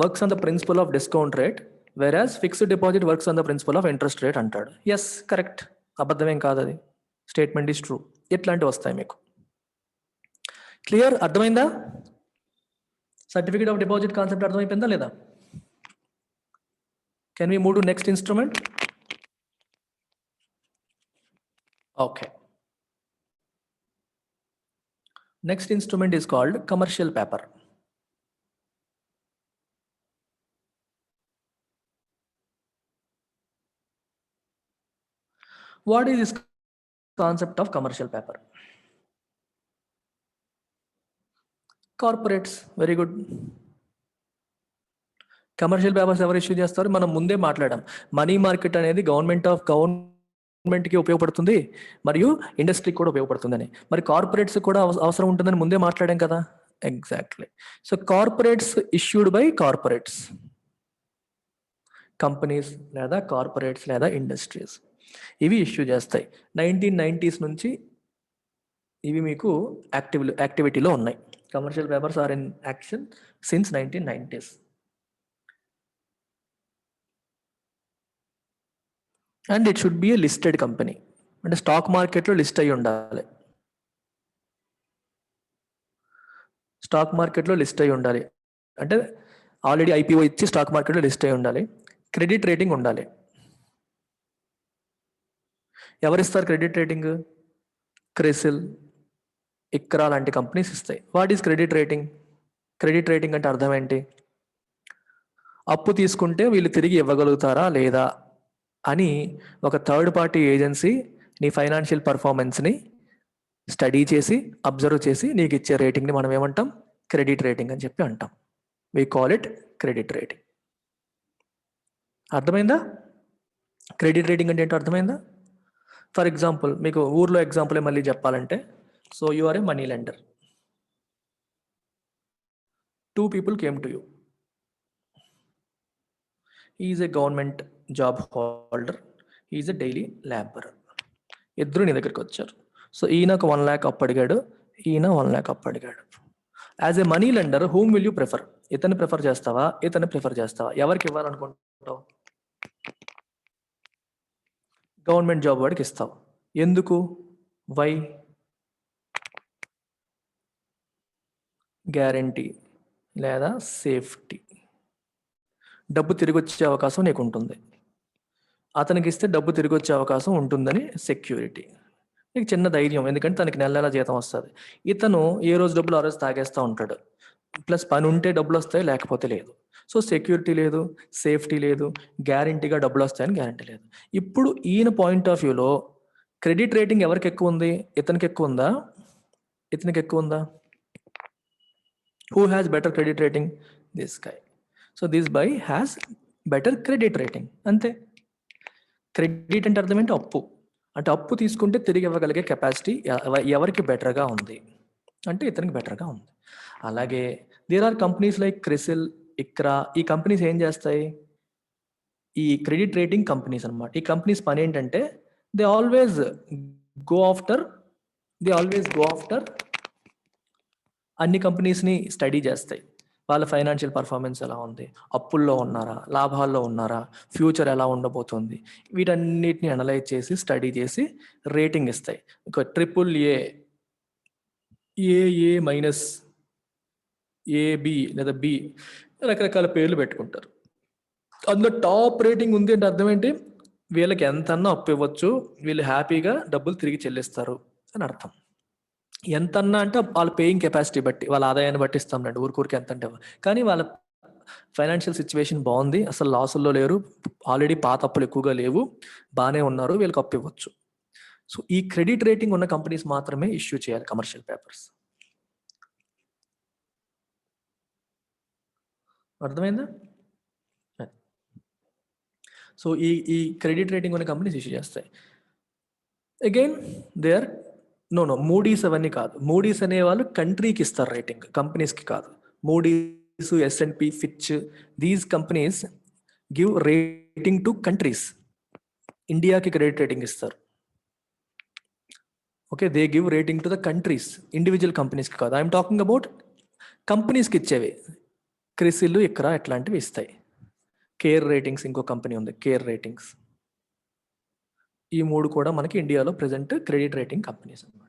works on the principle of discount rate, whereas fixed deposit works on the principle of interest rate అంటాడు. Yes, correct, అబద్ధమేం కాదు అది. Statement is true. ఇట్లాంటివి వస్తాయి మీకు. క్లియర్? అర్థమైందా? సర్టిఫికేట్ ఆఫ్ డిపాజిట్ కాన్సెప్ట్ అర్థమైపోయిందా లేదా? Can we move to next instrument? Okay. Next instrument is called commercial paper. What is this concept of commercial paper? Corporates. Very good. Commercial papers ఎవరు issue చేస్తారు? మనం ముందే మాట్లాడాం. Money market అనేది గవర్నమెంట్కి ఉపయోగపడుతుంది మరియు ఇండస్ట్రీకి కూడా ఉపయోగపడుతుందని. మరి కార్పొరేట్స్ కూడా అవసరం ఉంటుందని ముందే మాట్లాడాం కదా. Exactly. So corporates issued by corporates, companies లేదా కార్పొరేట్స్ లేదా ఇండస్ట్రీస్ ఇవి ఇష్యూ చేస్తాయి. 1990s నుంచి ఇవి మీకు యాక్టివిటీలో ఉన్నాయి. Commercial papers are in action since 1990s. And it should be a listed company, అంటే స్టాక్ మార్కెట్లో లిస్ట్ అయి ఉండాలి. స్టాక్ మార్కెట్లో లిస్ట్ అయి ఉండాలి అంటే ఆల్రెడీ ఐపీఓ ఇచ్చి స్టాక్ మార్కెట్లో లిస్ట్ అయి ఉండాలి. క్రెడిట్ రేటింగ్ ఉండాలి. ఎవరిస్తారు క్రెడిట్ రేటింగ్? క్రిసిల్, ఇక్రా లాంటి కంపెనీస్ ఇస్తాయి. What is credit rating? Credit rating అంటే అర్థం ఏంటి? అప్పు తీసుకుంటే వీళ్ళు తిరిగి ఇవ్వగలుగుతారా లేదా అని ఒక థర్డ్ పార్టీ ఏజెన్సీ నీ ఫైనాన్షియల్ పర్ఫార్మెన్స్ని స్టడీ చేసి అబ్జర్వ్ చేసి నీకు ఇచ్చే రేటింగ్ని మనం ఏమంటాం? క్రెడిట్ రేటింగ్ అని చెప్పి అంటాం. We call it credit rating. అర్థమైందా? క్రెడిట్ రేటింగ్ అంటే ఏంటో అర్థమైందా? ఫర్ ఎగ్జాంపుల్, మీకు ఊర్లో ఎగ్జాంపులే మళ్ళీ చెప్పాలంటే, so you are a money lender. 2 people came to you. He is a government job holder, he is a daily laborer. ఇద్దరు నీ దగ్గరికి వచ్చారు. సో ఈయనకు 1 lakh అప్పు అడిగాడు, ఈయన 1 lakh అప్పు అడిగాడు. As a money lender whom will you prefer? ఇతన్ని ప్రిఫర్ చేస్తావా, ఇతన్ని ప్రిఫర్ చేస్తావా? ఎవరికి ఇవ్వాలనుకుంటావు? గవర్నమెంట్ జాబ్ వాడికి ఇస్తావు. ఎందుకు? వై? గ్యారంటీ లేదా సేఫ్టీ. డబ్బు తిరిగి వచ్చే అవకాశం నీకు ఉంటుంది. అతనికి ఇస్తే డబ్బు తిరిగి వచ్చే అవకాశం ఉంటుందని సెక్యూరిటీ. నీకు చిన్న ధైర్యం, ఎందుకంటే తనకి నెల నెల జీతం వస్తుంది. ఇతను ఏ రోజు డబ్బులు ఆ రోజు తాగేస్తూ ఉంటాడు. ప్లస్ పని ఉంటే డబ్బులు వస్తాయి, లేకపోతే లేదు. సో సెక్యూరిటీ లేదు, సేఫ్టీ లేదు, గ్యారంటీగా డబ్బులు వస్తాయని గ్యారంటీ లేదు. ఇప్పుడు ఈయన పాయింట్ ఆఫ్ వ్యూలో క్రెడిట్ రేటింగ్ ఎవరికి ఎక్కువ ఉంది? ఇతనికి ఎక్కువ ఉందా, ఇతనికి ఎక్కువ ఉందా? Who has better credit rating? This guy. So this guy has better credit rating. అంతే. క్రెడిట్ అంటే అర్థం ఏంటి? అప్పు. అంటే అప్పు తీసుకుంటే తిరిగి ఇవ్వగలిగే కెపాసిటీ ఎవరికి బెటర్గా ఉంది అంటే ఇతనికి బెటర్గా ఉంది. అలాగే there are companies like CRISIL, ICRA. ఈ కంపెనీస్ ఏం చేస్తాయి? ఈ క్రెడిట్ రేటింగ్ కంపెనీస్ అన్నమాట. ఈ కంపెనీస్ పని ఏంటంటే దే ఆల్వేస్ గో ఆఫ్టర్ అన్ని కంపెనీస్ని స్టడీ చేస్తాయి. వాళ్ళ ఫైనాన్షియల్ పర్ఫార్మెన్స్ ఎలా ఉంది, అప్పుల్లో ఉన్నారా, లాభాల్లో ఉన్నారా, ఫ్యూచర్ ఎలా ఉండబోతుంది, వీటన్నిటిని అనలైజ్ చేసి స్టడీ చేసి రేటింగ్ ఇస్తాయి. ఒక AAA, AA మైనస్, AB లేదా B రకరకాల పేర్లు పెట్టుకుంటారు. అందులో టాప్ రేటింగ్ ఉంది అంటే అర్థం ఏంటి? వీళ్ళకి ఎంతన్నా అప్పు ఇవ్వచ్చు, వీళ్ళు హ్యాపీగా డబ్బులు తిరిగి చెల్లిస్తారు అని అర్థం. ఎంతన్నా అంటే వాళ్ళ పేయింగ్ కెపాసిటీ బట్టి, వాళ్ళ ఆదాయాన్ని బట్టి ఇస్తాం. ఊరికి ఎంత అంటే, కానీ వాళ్ళ ఫైనాన్షియల్ సిచ్యువేషన్ బాగుంది, అసలు లాసుల్లో లేరు, ఆల్రెడీ పాత అప్పులు ఎక్కువగా లేవు, బాగానే ఉన్నారు, వీళ్ళకి అప్పు ఇవ్వచ్చు. సో ఈ క్రెడిట్ రేటింగ్ ఉన్న కంపెనీస్ మాత్రమే ఇష్యూ చేయాలి కమర్షియల్ పేపర్స్. అర్థమైందా? సో ఈ క్రెడిట్ రేటింగ్ ఉన్న కంపెనీస్ ఇష్యూ చేస్తాయి. అగైన్ దే ఆర్ మూడీస్ అవన్నీ కాదు. మూడీస్ అనేవాళ్ళు కంట్రీకి ఇస్తారు రేటింగ్, కంపెనీస్కి కాదు. Moody's, S&P, Fitch, these companies give rating to countries. ఇండియాకి క్రెడిట్ రేటింగ్ ఇస్తారు. Okay, they give rating to the countries, individual కంపెనీస్కి కాదు. ఐఎమ్ టాకింగ్ అబౌట్ కంపెనీస్కి ఇచ్చేవి. క్రిసిల్, ఇక్రా ఇట్లాంటివి ఇస్తాయి. కేర్ రేటింగ్స్ ఇంకో కంపెనీ ఉంది, కేర్ రేటింగ్స్. ఈ మూడు కూడా మనకి ఇండియాలో ప్రెసెంట్ క్రెడిట్ రేటింగ్ కంపెనీస్ అనమాట.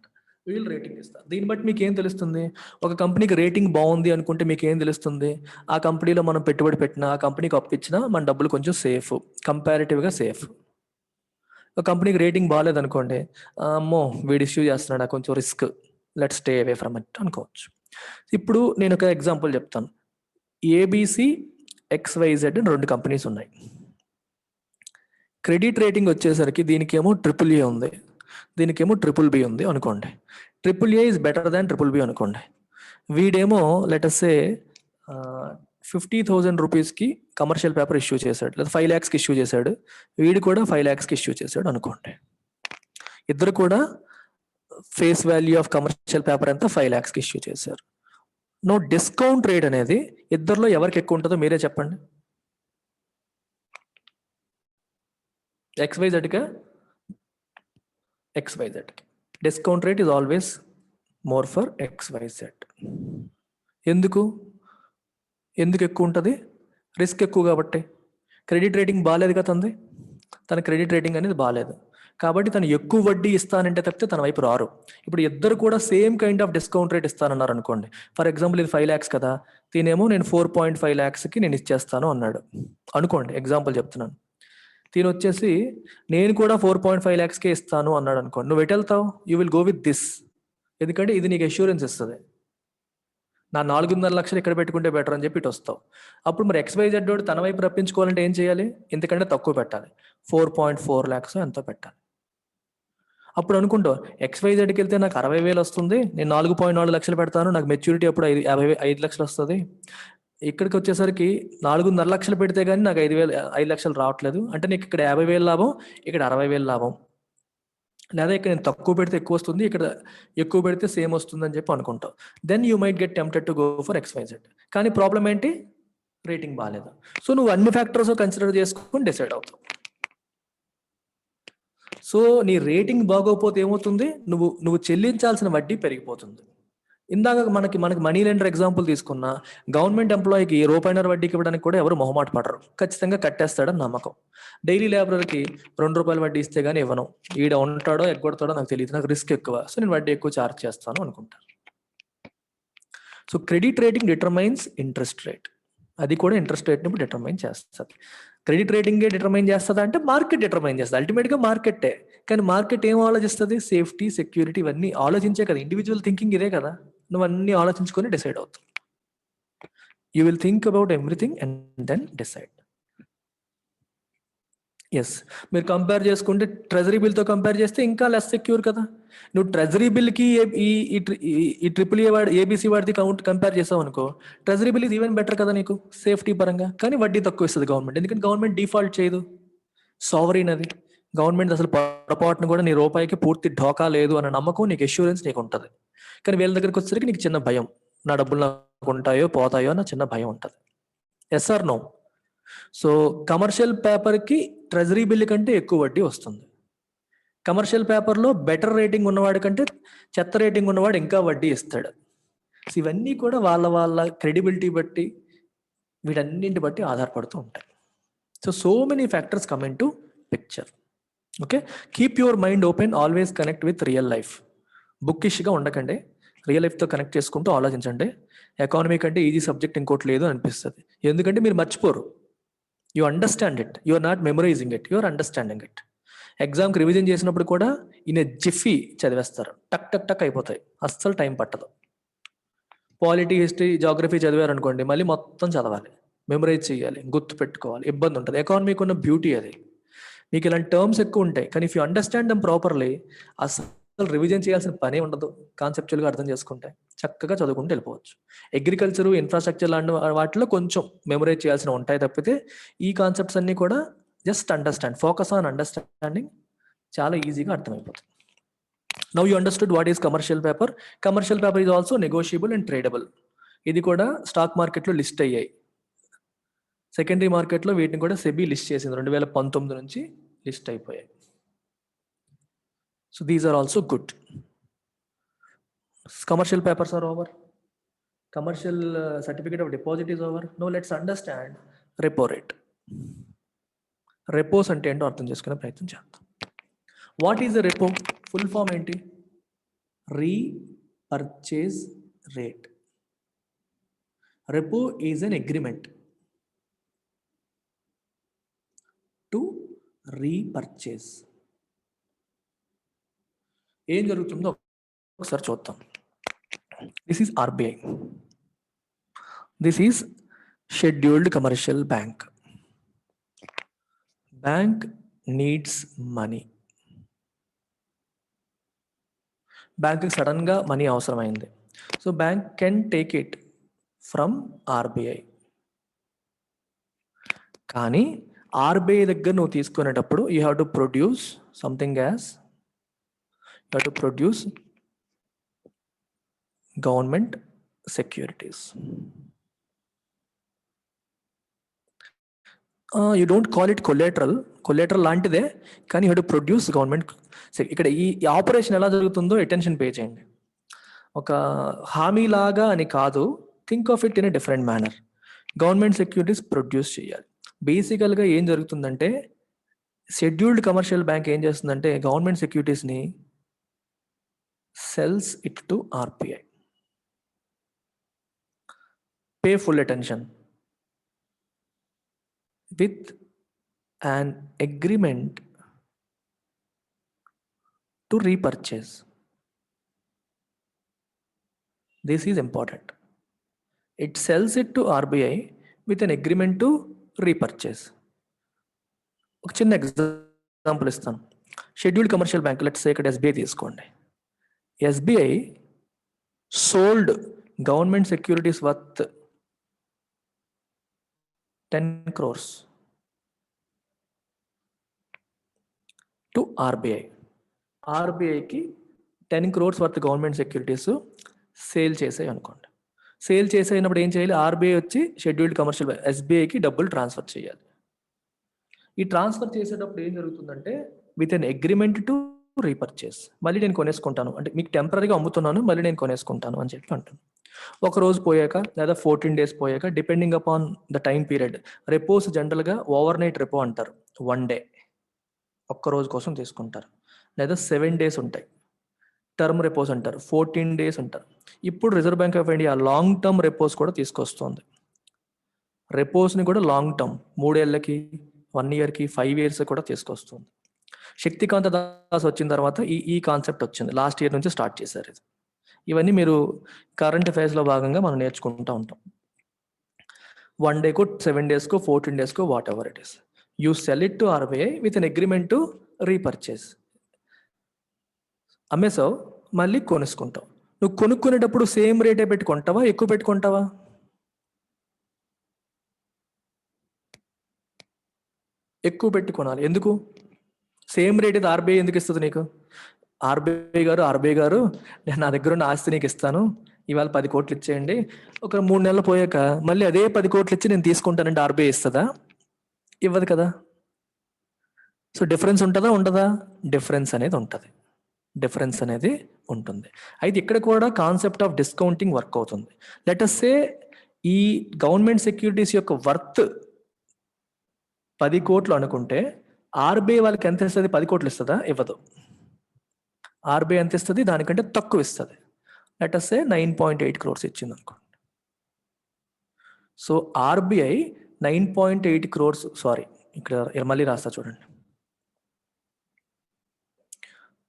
వీళ్ళు రేటింగ్ ఇస్తారు. దీన్ని బట్టి మీకు ఏం తెలుస్తుంది? ఒక కంపెనీకి రేటింగ్ బాగుంది అనుకుంటే మీకు ఏం తెలుస్తుంది? ఆ కంపెనీలో మనం పెట్టుబడి పెట్టినా, ఆ కంపెనీకి అప్పిచ్చినా మన డబ్బులు కొంచెం సేఫ్, కంపారిటివ్గా సేఫ్. ఒక కంపెనీకి రేటింగ్ బాగాలేదనుకోండి, అమ్మో వీడు ఇష్యూ చేస్తున్నాడా, కొంచెం risk, let stay away from it అనుకోవచ్చు. ఇప్పుడు నేను ఒక ఎగ్జాంపుల్ చెప్తాను. ABC, XYZ అని 2 కంపెనీస్ ఉన్నాయి. క్రెడిట్ రేటింగ్ వచ్చేసరికి దీనికేమో AAA ఉంది, దీనికేమో BBB ఉంది అనుకోండి. AAA is better than BBB అనుకోండి. వీడేమో లెట్ అస్ సే 50,000 రూపీస్కి కమర్షియల్ పేపర్ ఇష్యూ చేశాడు, లేదా 5 lakhsకి ఇష్యూ చేశాడు. వీడు కూడా 5 lakhsకి ఇష్యూ చేశాడు అనుకోండి. ఇద్దరు కూడా face value of commercial paper ఎంత 5 lakhsకి ఇష్యూ చేశారు. నో డిస్కౌంట్ రేట్ అనేది ఇద్దరిలో ఎవరికి ఎక్కువ ఉంటుందో మీరే చెప్పండి. XYZకి discount rate is always more for XYZ. ఎందుకు ఎక్కువ ఉంటుంది? రిస్క్ ఎక్కువ కాబట్టి. క్రెడిట్ రేటింగ్ బాగాలేదు కదా తన క్రెడిట్ రేటింగ్ అనేది బాగాలేదు కాబట్టి తను ఎక్కువ వడ్డీ ఇస్తానంటే తప్పితే తన వైపు రారు. ఇప్పుడు ఇద్దరు కూడా same kind of discount rate ఇస్తానన్నారు అనుకోండి. ఫర్ ఎగ్జాంపుల్ ఇది 5 lakhs కదా, తినేమో నేను 4.5 lakhsకి నేను ఇచ్చేస్తాను అన్నాడు అనుకోండి, ఎగ్జాంపుల్ చెప్తున్నాను. దీని వచ్చేసి నేను కూడా 4.5 lakhsకే ఇస్తాను అన్నాడు అనుకోండి. నువ్వు ఎటు వెళ్తావు? You will go with this, ఎందుకంటే ఇది నీకు అష్యూరెన్స్ ఇస్తుంది. నా 4.5 లక్షలు ఇక్కడ పెట్టుకుంటే బెటర్ అని చెప్పి ఇటు వస్తావు. అప్పుడు మరి XYZ తన వైపు రప్పించుకోవాలంటే ఏం చేయాలి? ఎందుకంటే తక్కువ పెట్టాలి, 4.4 lakhs ఎంతో పెట్టాలి. అప్పుడు అనుకుంటావు XYZకి వెళ్తే నాకు 60,000 వస్తుంది, నేను 4.4 లక్షలు పెడతాను, నాకు మెచ్యూరిటీ అప్పుడు 5 లక్షలు వస్తుంది. ఇక్కడికి వచ్చేసరికి 4.5 లక్షలు పెడితే కానీ నాకు 5 లక్షలు రావట్లేదు అంటే నీకు ఇక్కడ 50,000 లాభం, ఇక్కడ 60,000 లాభం. లేదా ఇక్కడ నేను తక్కువ పెడితే ఎక్కువ వస్తుంది, ఇక్కడ ఎక్కువ పెడితే సేమ్ వస్తుంది అని చెప్పి అనుకుంటావు. Then you might get tempted to go for XYZ. కానీ ప్రాబ్లం ఏంటి? రేటింగ్ బాగాలేదు. సో నువ్వు అన్ని ఫ్యాక్టర్స్ కన్సిడర్ చేసుకుని డిసైడ్ అవుతావు. సో నీ రేటింగ్ బాగోకపోతే ఏమవుతుంది? నువ్వు చెల్లించాల్సిన వడ్డీ పెరిగిపోతుంది. ఇందాక మనకి మనీ లెండర్ ఎగ్జాంపుల్ తీసుకున్నా, గవర్నమెంట్ ఎంప్లాయీకి రూపాయిన్నర వడ్డీకి ఇవ్వడానికి కూడా ఎవరు మొహమాట పడరు, ఖచ్చితంగా కట్టేస్తాడని నమ్మకం. డైలీ లేబరర్కి 2 రూపాయలు వడ్డీ ఇస్తే గానీ ఇవ్వను, ఈడ ఉంటాడో ఎగ్గొడతాడో నాకు తెలియదు, నాకు రిస్క్ ఎక్కువ, సో నేను వడ్డీ ఎక్కువ ఛార్జ్ చేస్తాను అనుకుంటాను. So credit rating determines interest rate, అది కూడా ఇంట్రెస్ట్ రేట్ని డిటర్మైన్ చేస్తుంది. క్రెడిట్ రేటింగే డిటర్మైన్ చేస్తుందా అంటే మార్కెట్ డిటర్మైన్ చేస్తుంది, అల్టిమేట్గా మార్కెట్టే. కానీ మార్కెట్ ఏం ఆలోచిస్తుంది? సేఫ్టీ, సెక్యూరిటీ ఇవన్నీ ఆలోచించే కదా. ఇండివిజువల్ థింకింగ్ ఇదే కదా, నువ్వు అన్ని ఆలోచించుకొని డిసైడ్ అవుతావు. You will think about everything and then decide. Yes, మీరు కంపేర్ చేసుకుంటే ట్రెజరీ బిల్తో కంపేర్ చేస్తే ఇంకా లెస్ సెక్యూర్ కదా. నువ్వు ట్రెజరీ బిల్కి ఈ ట్రిపుల్ ఏ వాడి ఏబీసీ వాడిది కంపేర్ చేసావు అనుకో, ట్రెజరీ బిల్ ఇది ఈవెన్ బెటర్ కదా నీకు సేఫ్టీ పరంగా. కానీ వడ్డీ తక్కువ ఇస్తుంది గవర్నమెంట్, ఎందుకంటే గవర్నమెంట్ డిఫాల్ట్ చేయదు, సావరీన్ అది. గవర్నమెంట్ అసలు పొరపాటును కూడా నీ రూపాయికి పూర్తి ఢోకా లేదు అన్న నమ్మకం నీకు, అష్యూరెన్స్ నీకు ఉంటుంది. కానీ వీళ్ళ దగ్గరికి వచ్చేసరికి నీకు చిన్న భయం, నా డబ్బులు నాకు ఉంటాయో పోతాయో అన్న చిన్న భయం ఉంటుంది. Yes or no? So commercial పేపర్కి ట్రెజరీ బిల్ కంటే ఎక్కువ వడ్డీ వస్తుంది. కమర్షియల్ పేపర్లో బెటర్ రేటింగ్ ఉన్నవాడి కంటే చెత్త రేటింగ్ ఉన్నవాడు ఇంకా వడ్డీ ఇస్తాడు. సో ఇవన్నీ కూడా వాళ్ళ వాళ్ళ క్రెడిబిలిటీ బట్టి, వీటన్నింటి బట్టి ఆధారపడుతూ ఉంటాయి. So many factors come into picture. Okay, keep your mind open, always connect with real life. బుక్కిష్గా ఉండకండి, రియల్ లైఫ్తో కనెక్ట్ చేసుకుంటూ ఆలోచించండి. ఎకానమీ కంటే ఈజీ సబ్జెక్ట్ ఇంకోటి లేదు అనిపిస్తుంది, ఎందుకంటే మీరు మర్చిపోరు. You understand it, you are not memorising it, you are understanding it. ఎగ్జామ్కి రివిజన్ చేసినప్పుడు కూడా ఇన్ ఎ జిఫీ చదివేస్తారు, టక్ టక్ టక్ అయిపోతాయి, అస్సలు టైం పట్టదు. పాలిటీ, హిస్టరీ, జాగ్రఫీ చదివారు అనుకోండి, మళ్ళీ మొత్తం చదవాలి, మెమరైజ్ చేయాలి, గుర్తు పెట్టుకోవాలి, ఇబ్బంది ఉంటుంది. ఎకానమీకి ఉన్న బ్యూటీ అది. మీకు ఇలాంటి టర్మ్స్ ఎక్కువ ఉంటాయి, కానీ if you understand them properly అసలు రివిజన్ చేయాల్సిన పనే ఉండదు. కాన్సెప్చువల్గా అర్థం చేసుకుంటే చక్కగా చదువుకుంటూ వెళ్ళిపోవచ్చు. అగ్రికల్చరు, ఇన్ఫ్రాస్ట్రక్చర్ లాంటి వాటిలో కొంచెం మెమరైజ్ చేయాల్సిన ఉంటాయి తప్పితే ఈ కాన్సెప్ట్స్ అన్ని కూడా just understand, focus on understanding, చాలా ఈజీగా అర్థమైపోతుంది. Now you understood what is commercial paper. Commercial paper is also negotiable and tradable. ఇది కూడా స్టాక్ మార్కెట్లో లిస్ట్ అయ్యాయి. సెకండరీ మార్కెట్లో వీటిని కూడా సెబీ లిస్ట్ చేసింది, 2019 నుంచి లిస్ట్ అయిపోయాయి. So these are also good. Commercial papers are over. Commercial certificate of deposit is over. Now let's understand repo rate. Repos అంటే ఏంటో అర్థం చేసుకునే ప్రయత్నం చేద్దాం. What is the repo? Full form ఏంటి? Repurchase rate. Repo is an agreement to repurchase. ఏం జరుగుతుందో ఒకసారి చూద్దాం. This is RBI, this is scheduled commercial bank. Bank needs money. బ్యాంక్కి సడన్గా మనీ అవసరమైంది. So bank can take it from RBI. కానీ RBI దగ్గర నువ్వు తీసుకునేటప్పుడు you have to produce something as, you have to produce government securities. You don't call it collateral, collateral లాంటిదే, కానీ you have to produce government. ఇక్కడ ఈ operation ఎలా జరుగుతుందో అటెన్షన్ పే చేయండి. ఒక హామీ లాగా అని కాదు, think of it in a different manner. Government securities produce చేయాలి. బేసికల్గా ఏం జరుగుతుందంటే, షెడ్యూల్డ్ కమర్షియల్ బ్యాంక్ ఏం చేస్తుందంటే గవర్నమెంట్ సెక్యూరిటీస్ని sells it to RBI. Pay full attention. With an agreement to repurchase. This is important. It sells it to RBI with an agreement to repurchase. ఒక చిన్న example ఇస్తాను. Scheduled commercial bank, let's say ఇక్కడ SBI తీసుకోండి. SBI sold government securities worth 10 crores to RBI. ఆర్బిఐకి 10 crores worth government securities sale చేసాయి అనుకోండి. Sale చేసేటప్పుడు ఏం చేయాలి? ఆర్బిఐ వచ్చి షెడ్యూల్డ్ కమర్షియల్ ఎస్బీఐకి డబ్బులు ట్రాన్స్ఫర్ చేయాలి. ఈ ట్రాన్స్ఫర్ చేసేటప్పుడు ఏం జరుగుతుందంటే with an agreement to repurchase. మళ్ళీ నేను కొనేసుకుంటాను, అంటే మీకు టెంపరీగా అమ్ముతున్నాను, మళ్ళీ నేను కొనేసుకుంటాను అని చెప్పి అంటాను. ఒక రోజు పోయాక లేదా 14 days పోయాక, depending upon the time period. Repos జనరల్గా ఓవర్ నైట్ రెపో అంటారు, 1 day, ఒక్క రోజు కోసం తీసుకుంటారు. లేదా 7 days ఉంటాయి, టర్మ్ రెపోస్ అంటారు, 14 days అంటారు. ఇప్పుడు Reserve Bank of India long term repos కూడా తీసుకొస్తుంది. రెపోస్ని కూడా లాంగ్ టర్మ్, 3 ఏళ్ళకి, 1 yearకి, 5 years కూడా తీసుకొస్తుంది. శక్తికాంత దాస్ వచ్చిన తర్వాత ఈ కాన్సెప్ట్ వచ్చింది, లాస్ట్ ఇయర్ నుంచి స్టార్ట్ చేశారు ఇది. ఇవన్నీ మీరు కరెంట్ అఫైర్స్లో భాగంగా మనం నేర్చుకుంటూ ఉంటాం. 1 day కో 7 days కో 14 days కో whatever it is. You sell it to RBI with an agreement to repurchase. అమ్మేసావు, మళ్ళీ కొనుక్కుంటావు. నువ్వు కొనుక్కునేటప్పుడు సేమ్ రేటే పెట్టుకుంటావా, ఎక్కువ పెట్టుకుంటావా? ఎక్కువ పెట్టుకోనాలి. ఎందుకు? సేమ్ రేట్ ఇది ఆర్బీఐ ఎందుకు ఇస్తుంది నీకు? ఆర్బీఐ గారు నేను నా దగ్గర ఉన్న ఆస్తి నీకు ఇస్తాను, ఇవాళ 10 కోట్లు ఇచ్చేయండి, ఒక 3 నెలలు పోయాక మళ్ళీ అదే 10 కోట్లు ఇచ్చి నేను తీసుకుంటానంటే ఆర్బీఐ ఇస్తుందా? ఇవ్వదు కదా. సో డిఫరెన్స్ ఉంటుందా ఉండదా? డిఫరెన్స్ అనేది ఉంటుంది. డిఫరెన్స్ అనేది ఉంటుంది. అయితే ఇక్కడ కూడా కాన్సెప్ట్ ఆఫ్ డిస్కౌంటింగ్ వర్క్ అవుతుంది. లెట్ అస్ సే ఈ గవర్నమెంట్ సెక్యూరిటీస్ యొక్క వర్త్ 10 కోట్లు అనుకుంటే ఆర్బీఐ వాళ్ళకి ఎంత ఇస్తుంది? 10 కోట్లు ఇస్తుందా? ఇవ్వదు. ఆర్బీఐ ఎంత ఇస్తుంది? దానికంటే తక్కువ ఇస్తుంది. లెట్ అస్ సే 9.8 crores ఇచ్చింది అనుకోండి. సో ఆర్బీఐ 9.8 crores, సారీ ఇక్కడ మళ్ళీ రాస్తా చూడండి.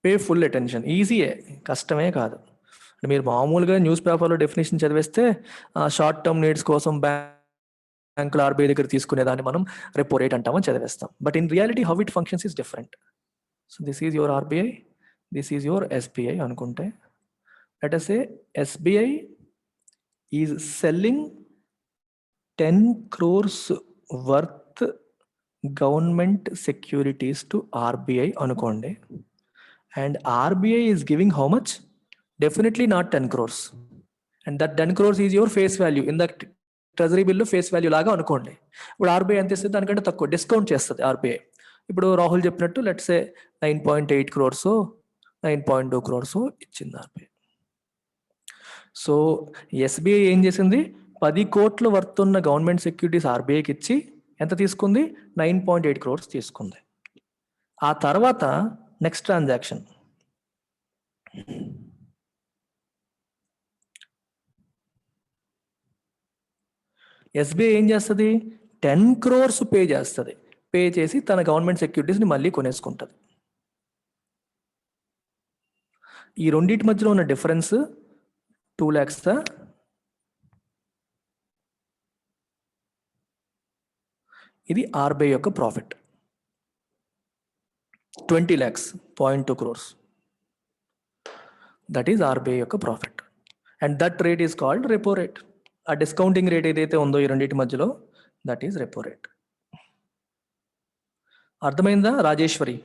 Pay full attention. ఈజీయే, కష్టమే కాదు. మీరు మామూలుగా న్యూస్ పేపర్లో డెఫినేషన్ చదివేస్తే షార్ట్ టర్మ్ నీడ్స్ కోసం బ్యాంకులు ఆర్బీఐ దగ్గర తీసుకునేదాన్ని మనం రెపో రేట్ అంటామని చదివేస్తాం. But in reality how it functions is different. So this is your RBI, this is your SBI అనుకుంటే, let us say SBI is selling 10 crores worth government securities to RBI అనుకోండి. And RBI is giving how much? Definitely not 10 crores. And that 10 crores is your face value in the treasury bill face value లాగా అనుకోండి. ఇప్పుడు RBI ఎంత ఇస్తుంది? దానికంటే తక్కువ discount చేస్తుంది RBI. ఇప్పుడు రాహుల్ చెప్పినట్టు లెట్స్ సే 9.8 crores 9.2 crores ఇచ్చింది ఆర్బీఐ. సో ఎస్బీఐ ఏం చేసింది? 10 కోట్ల వర్త్ ఉన్న గవర్నమెంట్ సెక్యూరిటీస్ ఆర్బీఐకి ఇచ్చి ఎంత తీసుకుంది? 9.8 crores తీసుకుంది. ఆ తర్వాత నెక్స్ట్ ట్రాన్సాక్షన్ ఎస్బీఐ ఏం చేస్తుంది? 10 crores పే చేస్తుంది. పే చేసి తన గవర్నమెంట్ సెక్యూరిటీస్ని మళ్ళీ కొనేసుకుంటుంది. ఈ రెండింటి మధ్యలో ఉన్న డిఫరెన్స్ 2 lakhs. ఇది ఆర్బీఐ యొక్క profit. 20 lakhs, 0.2 crores. That is RBI యొక్క profit. And that rate is called repo rate. ఆ డిస్కౌంటింగ్ రేట్ ఏదైతే ఉందో ఈ రెండింటి మధ్యలో, దట్ ఈజ్ రెపో రేట్. అర్థమైందా రాజేశ్వరి?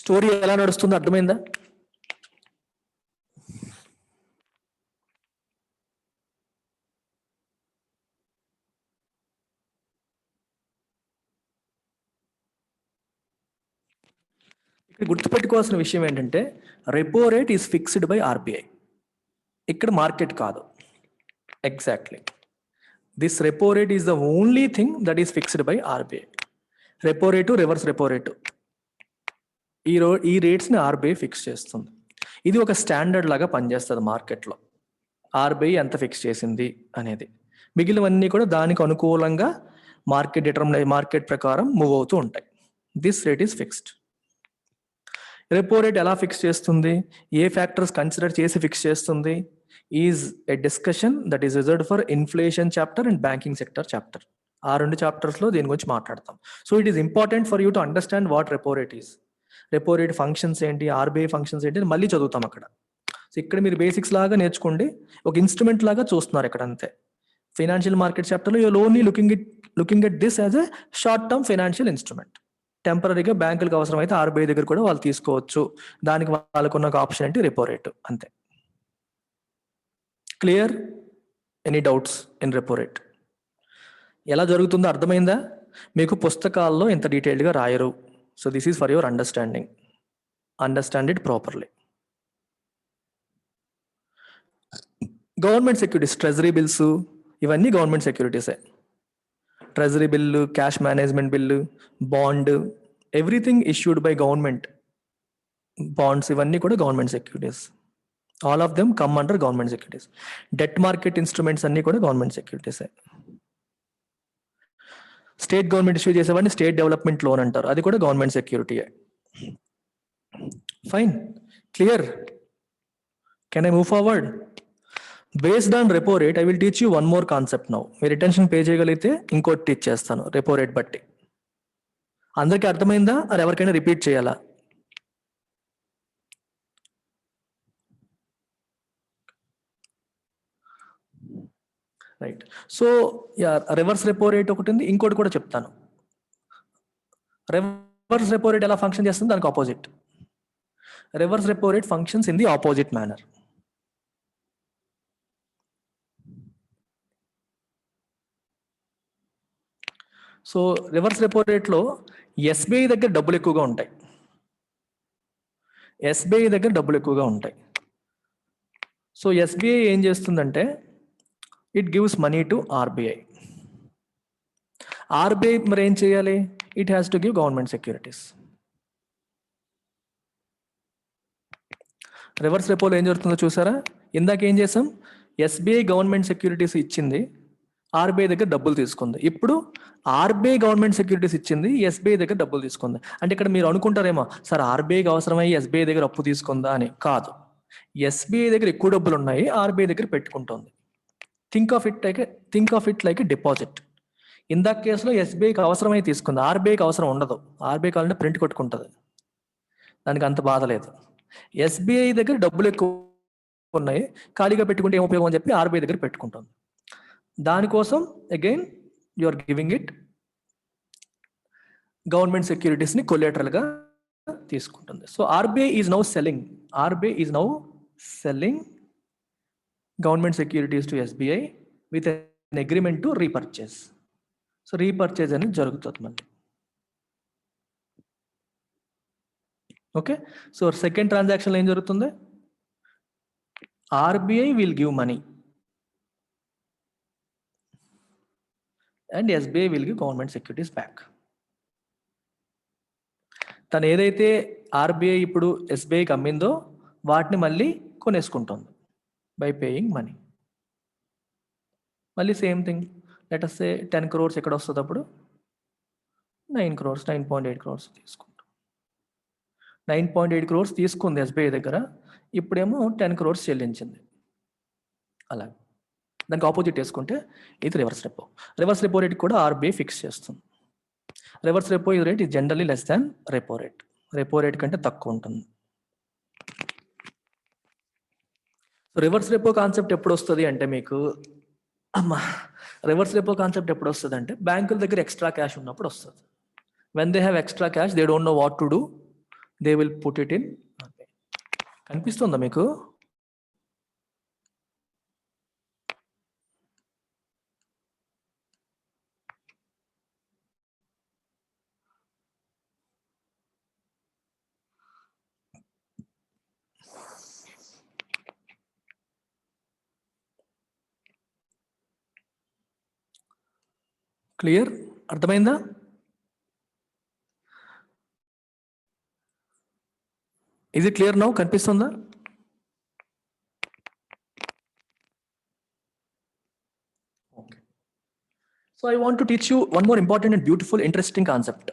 స్టోరీ ఎలా నడుస్తుందో అర్థమైందా? ఇక్కడ గుర్తుపెట్టుకోవాల్సిన విషయం ఏంటంటే repo rate is fixed by RBI. ఇక్కడ మార్కెట్ కాదు. Exactly this repo rate is the only thing that is fixed by RBI. Repo rate, reverse repo rate, ఈ రేట్స్ని ఆర్బీఐ ఫిక్స్ చేస్తుంది. ఇది ఒక స్టాండర్డ్ లాగా పనిచేస్తుంది మార్కెట్లో. ఆర్బీఐ ఎంత ఫిక్స్ చేసింది అనేది, మిగిలినవన్నీ కూడా దానికి అనుకూలంగా మార్కెట్ ప్రకారం మూవ్ అవుతూ ఉంటాయి. This rate is fixed. Repo rate ఎలా ఫిక్స్ చేస్తుంది, ఏ ఫ్యాక్టర్స్ కన్సిడర్ చేసి ఫిక్స్ చేస్తుంది, is a discussion that is reserved for inflation chapter and banking sector chapter. ఆ 2 చాప్టర్స్లో దీని గురించి మాట్లాడతాం. So it is important for you to understand what repo rate is. Repo rate functions ఏంటి, RBI functions ఏంటి మళ్ళీ చదువుతాం అక్కడ. సో ఇక్కడ మీరు బేసిక్స్ లాగా నేర్చుకోండి, ఒక ఇన్స్ట్రుమెంట్ లాగా చూస్తున్నారు ఇక్కడ అంతే. ఫైనాన్షియల్ మార్కెట్ చాప్టర్లో you're only looking at this as a short term financial instrument. టెంపరీగా బ్యాంకులకు అవసరమైతే ఆర్బీఐ దగ్గర కూడా వాళ్ళు తీసుకోవచ్చు. దానికి వాళ్ళకున్న ఒక ఆప్షన్ ఏంటి? రెపో రేటు, అంతే. Clear? Any doubts in repo rate? ఎలా జరుగుతుందో అర్థమైందా? మీకు పుస్తకాల్లో ఇంత డీటెయిల్డ్గా రాయరు. So this is for your understanding. Understand it properly. Government securities, treasury bills, ఇవన్నీ గవర్నమెంట్ సెక్యూరిటీసే. Treasury bill, cash management bill, bond, everything issued by government. Bonds ఇవన్నీ కూడా government securities. All of them come under government securities. Debt market instruments అన్ని కూడా government సెక్యూరిటీసే. State government issue చేసేవాడిని state development loan అంటారు, అది కూడా గవర్నమెంట్ సెక్యూరిటీయే. Fine, clear? Can I move forward? Based on repo rate I will teach you one more concept now. మీరు retention pay చేయగలిగితే ఇంకోటి టీచ్ చేస్తాను రెపో రేట్ బట్టి. అందరికీ అర్థమైందా? అది ఎవరికైనా రిపీట్ చేయాలా? Right. So reverse repo rate ఒకటి ఉంది, ఇంకోటి కూడా చెప్తాను. రివర్స్ రెపో రేట్ ఎలా ఫంక్షన్ చేస్తుంది? దానికి opposite. Reverse repo rate functions in the opposite manner. So reverse repo రేట్లో ఎస్బీఐ దగ్గర డబ్బులు ఎక్కువగా ఉంటాయి. ఎస్బీఐ దగ్గర డబ్బులు ఎక్కువగా ఉంటాయి. సో ఎస్బీఐ ఏం చేస్తుందంటే it gives money to RBI. RBI మరి ఏం చేయాలి? It has to give government securities. Reverse రెపోలో ఏం జరుగుతుందో చూసారా? ఇందాక ఏం చేసాం? ఎస్బీఐ గవర్నమెంట్ సెక్యూరిటీస్ ఇచ్చింది, ఆర్బీఐ దగ్గర డబ్బులు తీసుకుంది. ఇప్పుడు ఆర్బీఐ గవర్నమెంట్ సెక్యూరిటీస్ ఇచ్చింది, ఎస్బీఐ దగ్గర డబ్బులు తీసుకుంది. అంటే ఇక్కడ మీరు అనుకుంటారేమో, సార్ ఆర్బీఐకి అవసరమై ఎస్బీఐ దగ్గర అప్పు తీసుకుందా అని. కాదు, ఎస్బీఐ దగ్గర ఎక్కువ డబ్బులు ఉన్నాయి, ఆర్బీఐ దగ్గర పెట్టుకుంటుంది. Think of it like a deposit. ఇందాక కేసులో ఎస్బీఐకి అవసరమై తీసుకుంది, ఆర్బీఐకి అవసరం ఉండదు. ఆర్బీఐ కావాలంటే ప్రింట్ కొట్టుకుంటుంది, దానికి అంత బాధ లేదు. ఎస్బీఐ దగ్గర డబ్బులు ఎక్కువ ఉన్నాయి, ఖాళీగా పెట్టుకుంటే ఏం ఉపయోగం అని చెప్పి ఆర్బీఐ దగ్గర పెట్టుకుంటుంది. దానికోసం again you are giving it government సెక్యూరిటీస్ని కొలేటరల్గా తీసుకుంటుంది. So RBI is now selling government securities to SBI with an agreement to repurchase. So repurchase అనేది జరుగుతుంది మళ్ళీ. ఓకే, సో సెకండ్ ట్రాన్సాక్షన్లో ఏం జరుగుతుంది? RBI will give money and SBI will give government securities back. తను ఏదైతే ఆర్బీఐ ఇప్పుడు ఎస్బీఐకి అమ్మిందో వాటిని మళ్ళీ కొనేసుకుంటుంది బై పేయింగ్ మనీ. మళ్ళీ same thing, let us say 10 crores ఎక్కడ వస్తుంది? అప్పుడు 9 crores, 9.8 crores తీసుకుంటాం. 9.8 crores తీసుకుంది ఎస్బీఐ దగ్గర, ఇప్పుడేమో 10 crores చెల్లించింది. అలా దానికి ఆపోజిట్ వేసుకుంటే ఇది reverse repo. Reverse repo rate కూడా ఆర్బీఐ ఫిక్స్ చేస్తుంది. Reverse repo rate is generally less than repo rate. Repo rate కంటే తక్కువ ఉంటుంది. రివర్స్ రెపో కాన్సెప్ట్ ఎప్పుడు వస్తుంది అంటే మీకు రివర్స్ రెపో కాన్సెప్ట్ ఎప్పుడు వస్తుంది అంటే బ్యాంకుల దగ్గర ఎక్స్ట్రా క్యాష్ ఉన్నప్పుడు వస్తుంది. When they have extra cash they don't know what to do, they will put it in. కనిపిస్తుందా మీకు? క్లియర్? అర్థమైందా? Is it clear now? కనిపిస్తుందా? Okay, so I want to teach you one more important and beautiful interesting concept,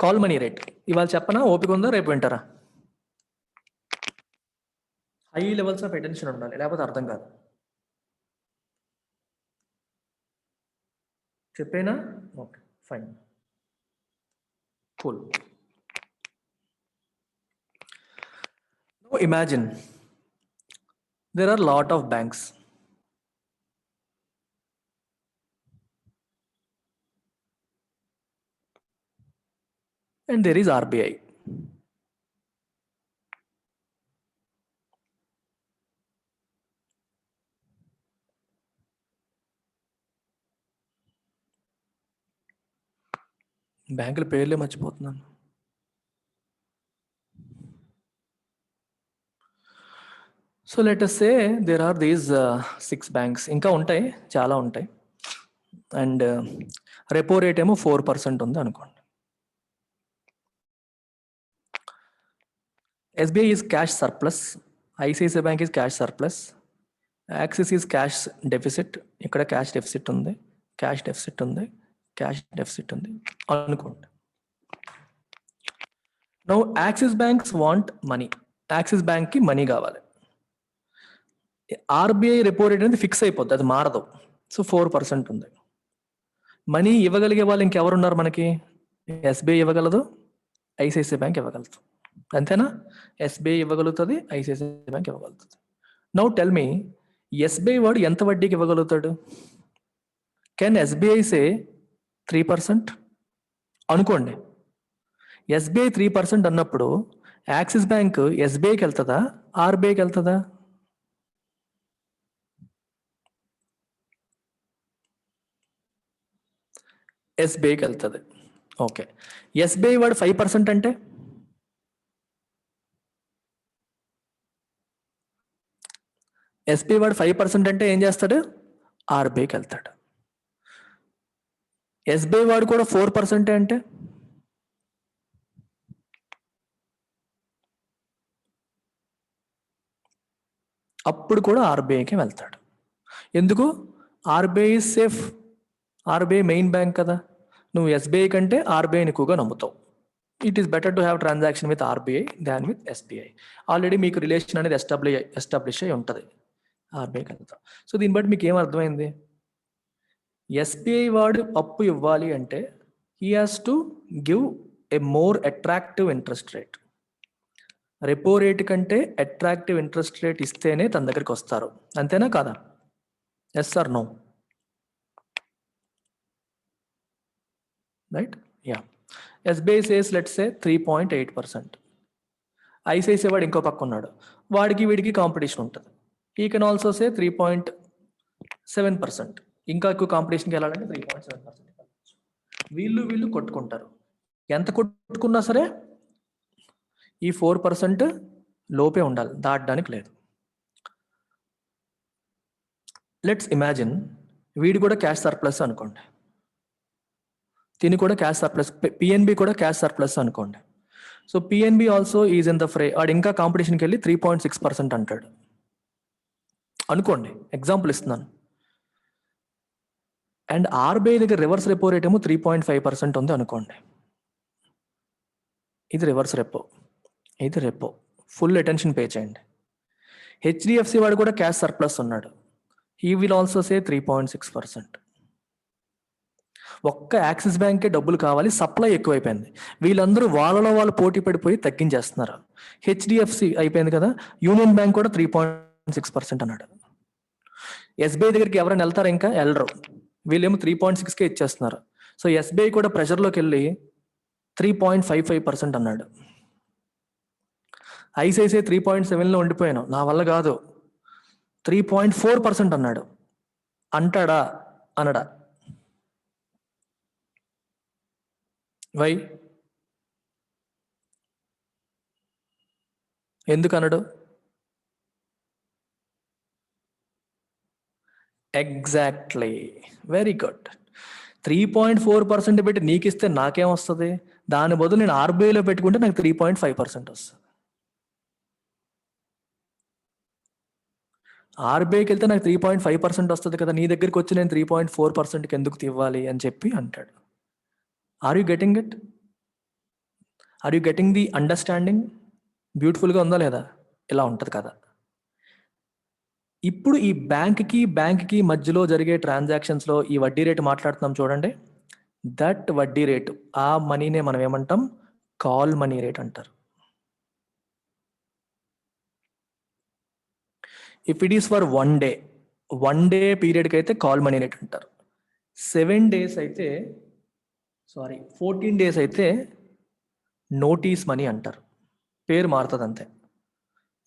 call money rate. ఇవాళ చెప్పనా? ఓపిక ఉందా? రేపు వింటారా? హై లెవెల్స్ ఆఫ్ అటెన్షన్ ఉండాలి, లేకపోతే అర్థం కాదు. చెప్పేనా? Okay, fine, cool. Now imagine there are a lot of banks. And there is RBI. బ్యాంకుల పేర్లే మర్చిపోతున్నాను. So let us say there are these 6 banks. ఇంకా ఉంటాయి, చాలా ఉంటాయి. అండ్ రెపో రేట్ ఏమో 4% ఉంది అనుకోండి. SBI is cash surplus, ICICI bank is cash surplus, axis is cash deficit. ఇక్కడ క్యాష్ డెఫిసిట్ ఉంది, క్యాష్ డెఫిసిట్ ఉంది, క్యాష్ డెఫిసిట్ ఉంది అనుకోండి. Now axis banks want money. Axis బ్యాంక్కి మనీ కావాలి. ఆర్బీఐ రెపో రేట్ అనేది ఫిక్స్ అయిపోద్ది, అది మారదు. సో 4% ఉంది. మనీ ఇవ్వగలిగే వాళ్ళు ఇంకెవరున్నారు మనకి? ఎస్బీఐ ఇవ్వగలదు, ఐసిఐసిఐ బ్యాంక్ ఇవ్వగలదు, అంతేనా? ఎస్బీఐ ఇవ్వగలుగుతుంది, ఐసిఐసిఐ బ్యాంక్ ఇవ్వగలుగుతుంది. నౌ టెల్ మీ, ఎస్బీఐ వాడు ఎంత వడ్డీకి ఇవ్వగలుగుతాడు? కెన్ ఎస్బీఐ సే 3% అనుకోండి. ఎస్బీఐ 3% అన్నప్పుడు యాక్సిస్ బ్యాంక్ ఎస్బీఐకి వెళ్తుందా, ఆర్బీఐకి వెళ్తుందా? ఎస్బీఐకి వెళ్తుంది. ఓకే, ఎస్బీఐ వాడు 5% అంటే ఎస్బీఐ వాడు 5% అంటే ఏం చేస్తాడు? ఆర్బీఐకి వెళ్తాడు. ఎస్బీఐ వాడు కూడా 4% అంటే అప్పుడు కూడా ఆర్బీఐకి వెళ్తాడు. ఎందుకు? RBI safe, RBI main bank కదా. నువ్వు ఎస్బీఐ కంటే ఆర్బీఐని ఎక్కువగా నమ్ముతావు. It is better to have transaction with RBI than with SBI. Already మీకు రిలేషన్ అనేది ఎస్టాబ్లిష్ అయి ఉంటుంది, ఆర్బీఐకి వెళ్తాం. సో దీన్ని బట్టి మీకు ఏం అర్థమైంది? ఎస్బీఐ వాడు అప్పు ఇవ్వాలి అంటే he has to give a more attractive interest rate. Repo rate కంటే అట్రాక్టివ్ ఇంట్రెస్ట్ రేట్ ఇస్తేనే తన దగ్గరికి వస్తారు, అంతేనా కాదా? Yes or no? Right, yeah. SBI says let's say 3.8%. ICICI వాడు ఇంకో పక్క ఉన్నాడు, వాడికి వీడికి కాంపిటీషన్ ఉంటుంది. ఈ కెన్ ఆల్సో సే 3.7%. ఇంకా ఎక్కువ కాంపిటీషన్కి వెళ్ళాలంటే 3.7%. వీళ్ళు కొట్టుకుంటారు. ఎంత కొట్టుకున్నా సరే ఈ 4% లోపే ఉండాలి, దాటడానికి లేదు. లెట్స్ ఇమాజిన్ వీడి కూడా క్యాష్ సర్ప్లస్ అనుకోండి, తిని కూడా క్యాష్ సర్ప్లస్, పిఎన్బి కూడా క్యాష్ సర్ప్లస్ అనుకోండి. So PNB also is in the fray. వాడు ఇంకా కాంపిటీషన్కి వెళ్ళి 3.6% అంటాడు అనుకోండి, ఎగ్జాంపుల్ ఇస్తున్నాను. అండ్ ఆర్బీఐ దగ్గర రివర్స్ రెపో రేట్ ఏమో 3.5% ఉంది అనుకోండి. ఇది రివర్స్ రెపో, ఇది రెపో. ఫుల్ అటెన్షన్ పే చేయండి. హెచ్డిఎఫ్సి వాడు కూడా క్యాష్ సర్ప్లస్ ఉన్నాడు, హీ విల్ ఆల్సో సే 3.6%. ఒక్క యాక్సిస్ బ్యాంకే డబ్బులు కావాలి, సప్లై ఎక్కువైపోయింది. వీళ్ళందరూ వాళ్ళలో వాళ్ళు పోటీ పడిపోయి తగ్గించేస్తున్నారు. హెచ్డిఎఫ్సి అయిపోయింది కదా, యూనియన్ బ్యాంక్ కూడా 3.6% అన్నాడు. ఎస్బీఐ దగ్గరికి ఎవరైనా వెళ్తారా? ఇంకా వెళ్ళరు. వీళ్ళేమో 3.6కే ఇచ్చేస్తున్నారు. సో ఎస్బీఐ కూడా ప్రెషర్లోకి వెళ్ళి 3.55% అన్నాడు. ఐసిఐసిఐ 3.7లో ఉండిపోయాను, నా వల్ల కాదు, 3.4% అన్నాడు. అంటాడా? అనడా? వై? ఎందుకు అనడు? Exactly, very good. 3.4% పెట్టి నీకు ఇస్తే నాకేం వస్తుంది? దాని బదులు నేను ఆర్బీఐలో పెట్టుకుంటే నాకు 3.5% వస్తుంది. ఆర్బీఐకి వెళ్తే నాకు 3.5% వస్తుంది కదా, నీ దగ్గరికి వచ్చి నేను 3.4%కి ఎందుకు ఇవ్వాలి అని చెప్పి అంటాడు. Are you getting it? Are you getting the understanding? బ్యూటిఫుల్గా ఉందా లేదా? ఇలా ఉంటుంది కదా. ఇప్పుడు ఈ బ్యాంక్కి మధ్యలో జరిగే ట్రాన్సాక్షన్స్లో ఈ వడ్డీ రేటు మాట్లాడుతున్నాం చూడండి. దట్ వడ్డీ రేటు, ఆ మనీనే మనం ఏమంటాం? కాల్ మనీ రేట్ అంటారు. If it is for 1 day, 1 day పీరియడ్కి అయితే కాల్ మనీ రేట్ అంటారు. 7 days అయితే, 14 days అయితే నోటీస్ మనీ అంటారు. పేరు మారుతుంది అంతే.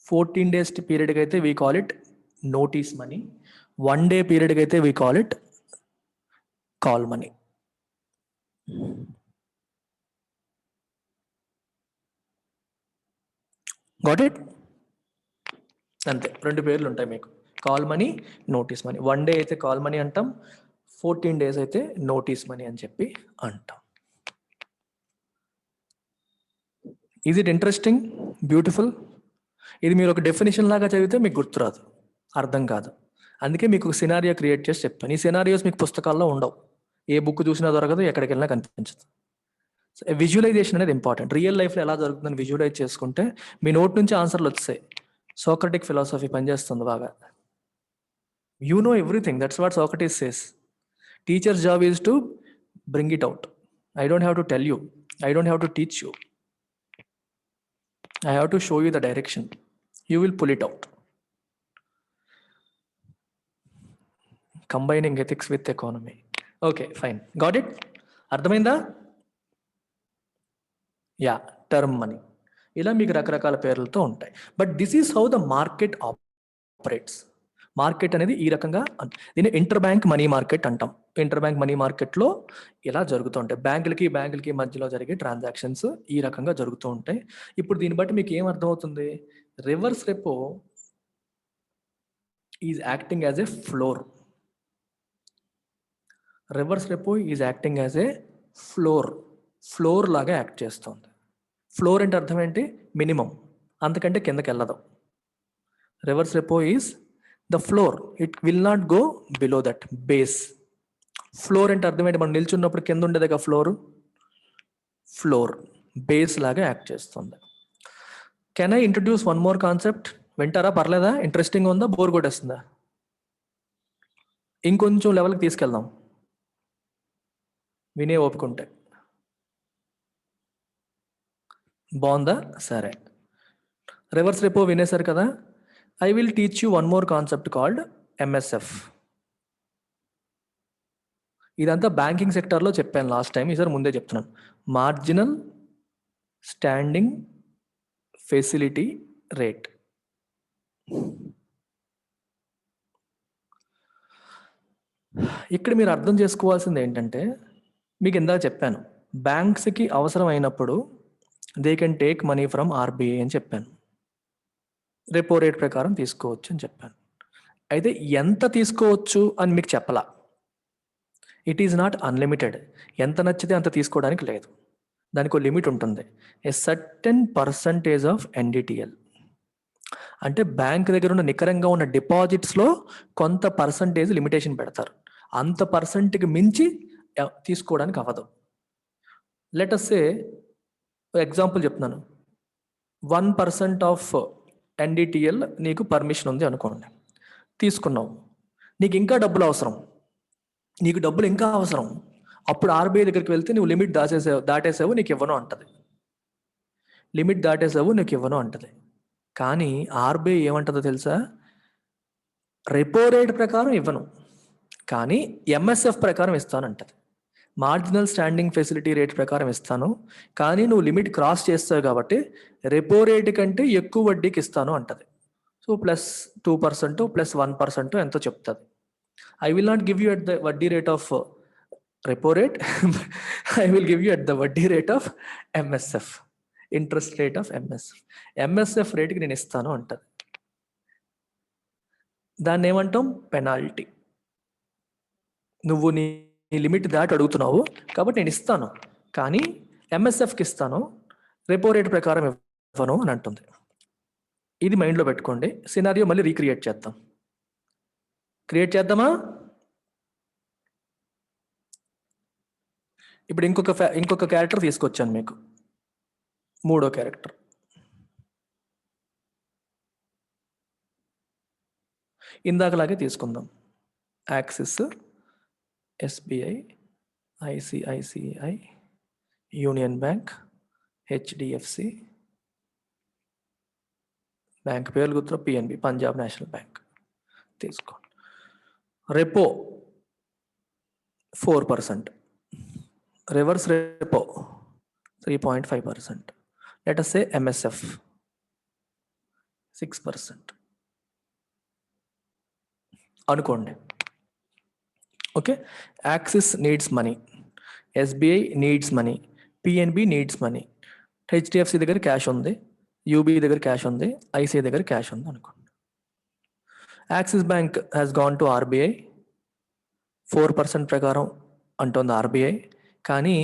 14 days పీరియడ్కి అయితే we call it notice money. 1 day పీరియడ్కి అయితే we call it call money. Got it? అంతే, 2 పేర్లు ఉంటాయి మీకు, call money, notice money. 1 day అయితే కాల్ మనీ అంటాం, 14 days అయితే నోటీస్ మనీ అని చెప్పి అంటాం. Is it interesting? బ్యూటిఫుల్? ఇది మీరు ఒక డెఫినేషన్ లాగా చదివితే మీకు గుర్తురాదు, అర్థం కాదు. అందుకే మీకు ఒక సినారియో క్రియేట్ చేసి చెప్పాను. ఈ సినారియోస్ మీకు పుస్తకాల్లో ఉండవు, ఏ బుక్ చూసినా దొరకదు, ఎక్కడికి వెళ్ళినా కనిపించదు. విజువలైజేషన్ అనేది ఇంపార్టెంట్. రియల్ లైఫ్లో ఎలా జరుగుతుందని విజువలైజ్ చేసుకుంటే మీ నోట్ నుంచి ఆన్సర్లు వచ్చాయి. సోక్రటిక్ ఫిలాసఫీ పనిచేస్తుంది బాగా. You know everything. That's what Socrates says. Teacher's job is to bring it out. I don't have to tell you. I don't have to teach you. I have to show you the direction. You will pull it out. Combining ethics with economy. Okay, fine. Got it? అర్థమైందా? Yeah, term money. ఇలా మీకు రకరకాల పేర్లతో ఉంటాయి. But this is how the market operates. Market అనేది ఈ రకంగా, దీన్ని ఇంటర్ బ్యాంక్ మనీ మార్కెట్ అంటాం. ఇంటర్ బ్యాంక్ మనీ మార్కెట్లో ఇలా జరుగుతూ ఉంటాయి. బ్యాంకులకి మధ్యలో జరిగే ట్రాన్సాక్షన్స్ ఈ రకంగా జరుగుతూ ఉంటాయి. ఇప్పుడు దీన్ని బట్టి మీకు ఏం అర్థమవుతుంది? Reverse repo is acting as a floor. Reverse repo is acting as a floor లాగా యాక్ట్ చేస్తుంది. ఫ్లోర్ అంటే అర్థం ఏంటి? మినిమం, అంతకంటే కిందకి వెళ్ళదు. Reverse repo is the floor, it will not go below that base. Floor అంటే అర్థం ఏంటి? మనం నిల్చున్నప్పుడు కింద ఉండేదిగా ఫ్లోర్ బేస్ లాగా యాక్ట్ చేస్తుంది. Can I introduce one more concept? వింటారా? పర్లేదా? ఇంట్రెస్టింగ్ ఉందా? బోర్ కొట్టేస్తుందా? ఇంకొంచెం లెవెల్కి తీసుకెళ్దాం వినే ఓపుకుంటే. బాగుందా? సరే, రివర్స్ రెపో వినేశారు కదా. I will teach you one more concept called MSF. ఇదంతా బ్యాంకింగ్ సెక్టర్లో చెప్పాను లాస్ట్ టైం, ఈసారి ముందే చెప్తున్నాను. Marginal standing facility rate. ఇక్కడ మీరు అర్థం చేసుకోవాల్సింది ఏంటంటే, మీకు ఇందాక చెప్పాను, బ్యాంక్స్కి అవసరం అయినప్పుడు they can take money from RBI అని చెప్పాను. రెపో రేట్ ప్రకారం తీసుకోవచ్చు అని చెప్పాను. అయితే ఎంత తీసుకోవచ్చు అని మీకు చెప్పలా. It is not unlimited. ఎంత నచ్చితే అంత తీసుకోవడానికి లేదు. దానికి ఒక లిమిట్ ఉంటుంది. A certain percentage of NDTL. అంటే బ్యాంక్ దగ్గర ఉన్న నికరంగా ఉన్న డిపాజిట్స్లో కొంత పర్సంటేజ్ లిమిటేషన్ పెడతారు. అంత పర్సెంట్కి మించి తీసుకోవడానికి అవ్వదు. లెట్ అస్ సే, ఎగ్జాంపుల్ చెప్తున్నాను, 1% ఆఫ్ ఎన్డిటిఎల్ నీకు పర్మిషన్ ఉంది అనుకోండి, తీసుకున్నావు. నీకు ఇంకా డబ్బులు అవసరం, అప్పుడు ఆర్బీఐ దగ్గరికి వెళ్తే నువ్వు లిమిట్ దాటేసావు నీకు ఇవ్వను అంటది. కానీ ఆర్బీఐ ఏమంటుందో తెలుసా? రెపో రేట్ ప్రకారం ఇవ్వను, కానీ ఎంఎస్ఎఫ్ ప్రకారం ఇస్తానంటది. మార్జినల్ స్టాండింగ్ ఫెసిలిటీ రేట్ ప్రకారం ఇస్తాను, కానీ నువ్వు లిమిట్ క్రాస్ చేస్తావు కాబట్టి రెపో రేట్ కంటే ఎక్కువ వడ్డీకి ఇస్తాను అంటది. సో +2% +1% ఎంతో చెప్తుంది. I will not give you at the వడ్డీ rate of repo rate, I will give you at the వడ్డీ rate of MSF, interest rate of MSF రేట్కి నేను ఇస్తాను అంటది. దాన్ని ఏమంటాం? పెనాల్టీ. నువ్వు నీ లిమిట్ దాటి అడుగుతున్నావు కాబట్టి నేను ఇస్తాను, కానీ ఎంఎస్ఎఫ్కి ఇస్తాను, రెపో రేట్ ప్రకారం ఇవ్వను అని అంటుంది. ఇది మైండ్లో పెట్టుకోండి. సినారియో మళ్ళీ రీక్రియేట్ చేద్దామా? ఇప్పుడు ఇంకొక క్యారెక్టర్ తీసుకొచ్చాను మీకు, మూడో క్యారెక్టర్. ఇందాకలాగే తీసుకుందాం. Axis, SBI, ICICI, union bank, HDFC, bank పేర్లు గుర్తులో పిఎన్బి, పంజాబ్ నేషనల్ బ్యాంక్ తీసుకోండి. Repo 4%, reverse repo 3.5%. Let us say MSF 6% అనుకోండి. Okay, axis needs money, SBI needs money, PNB needs money, HDFC దగ్గర క్యాష్ ఉంది, UB దగ్గర cash ఉంది, ICI దగ్గర cash ఉంది అనుకోండి. Axis bank has gone to RBI, 4% ప్రకారం అంటుంది ఆర్బీఐ, కానీ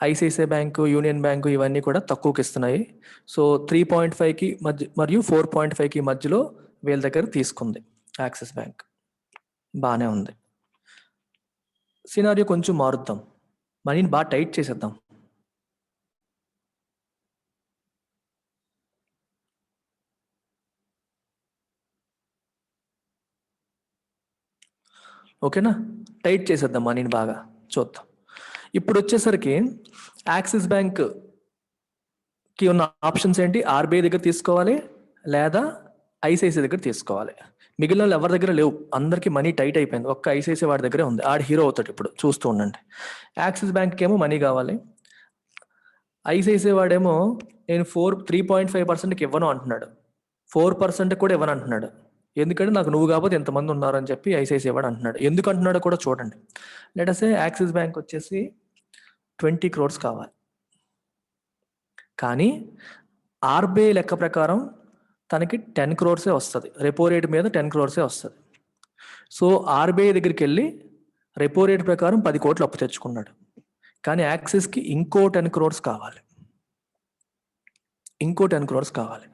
ఐసిఐసిఐ బ్యాంకు, యూనియన్ బ్యాంకు ఇవన్నీ కూడా తక్కువకి ఇస్తున్నాయి. సో 3.5కి మధ్య మరియు 4.5కి మధ్యలో వీళ్ళ దగ్గర తీసుకుంది యాక్సిస్ బ్యాంక్. బాగానే ఉంది. సినారియో కొంచెం మారుద్దాం, మనీని బాగా టైట్ చేసేద్దాం. ఓకేనా, టైట్ చేసేద్దాం మనీని బాగా. చూద్దాం ఇప్పుడు వచ్చేసరికి యాక్సిస్ బ్యాంక్కి ఉన్న ఆప్షన్స్ ఏంటి? ఆర్బీఐ దగ్గర తీసుకోవాలి లేదా ఐసిఐసిఐ దగ్గర తీసుకోవాలి. మిగిలిన వాళ్ళు ఎవరి దగ్గర లేవు, అందరికీ మనీ టైట్ అయిపోయింది. ఒక్క ఐసిఐసిఐ వాడి దగ్గరే ఉంది, ఆడు హీరో అవుతాడు ఇప్పుడు, చూస్తూ ఉండండి. యాక్సిస్ బ్యాంక్కి ఏమో మనీ కావాలి, ఐసిఐసిఐ వాడేమో నేను 3.5%కి ఇవ్వను అంటున్నాడు, 4% కూడా ఇవ్వను అంటున్నాడు. ఎందుకంటే నాకు నువ్వు కాకపోతే ఎంతమంది ఉన్నారని చెప్పి ఐసిఐసిఐ వాడు అంటున్నాడు. ఎందుకు అంటున్నాడో కూడా చూడండి. లెటసే యాక్సిస్ బ్యాంక్ వచ్చేసి 20 crores కావాలి, కానీ ఆర్బీఐ లెక్క ప్రకారం తనకి 10 crores వస్తుంది, రెపో రేట్ మీద 10 crores వస్తుంది. సో ఆర్బీఐ దగ్గరికి వెళ్ళి రెపో రేట్ ప్రకారం 10 కోట్లు అప్పు తెచ్చుకున్నాడు. కానీ యాక్సిస్కి ఇంకో 10 crores కావాలి, ఇంకో 10 crores కావాలి.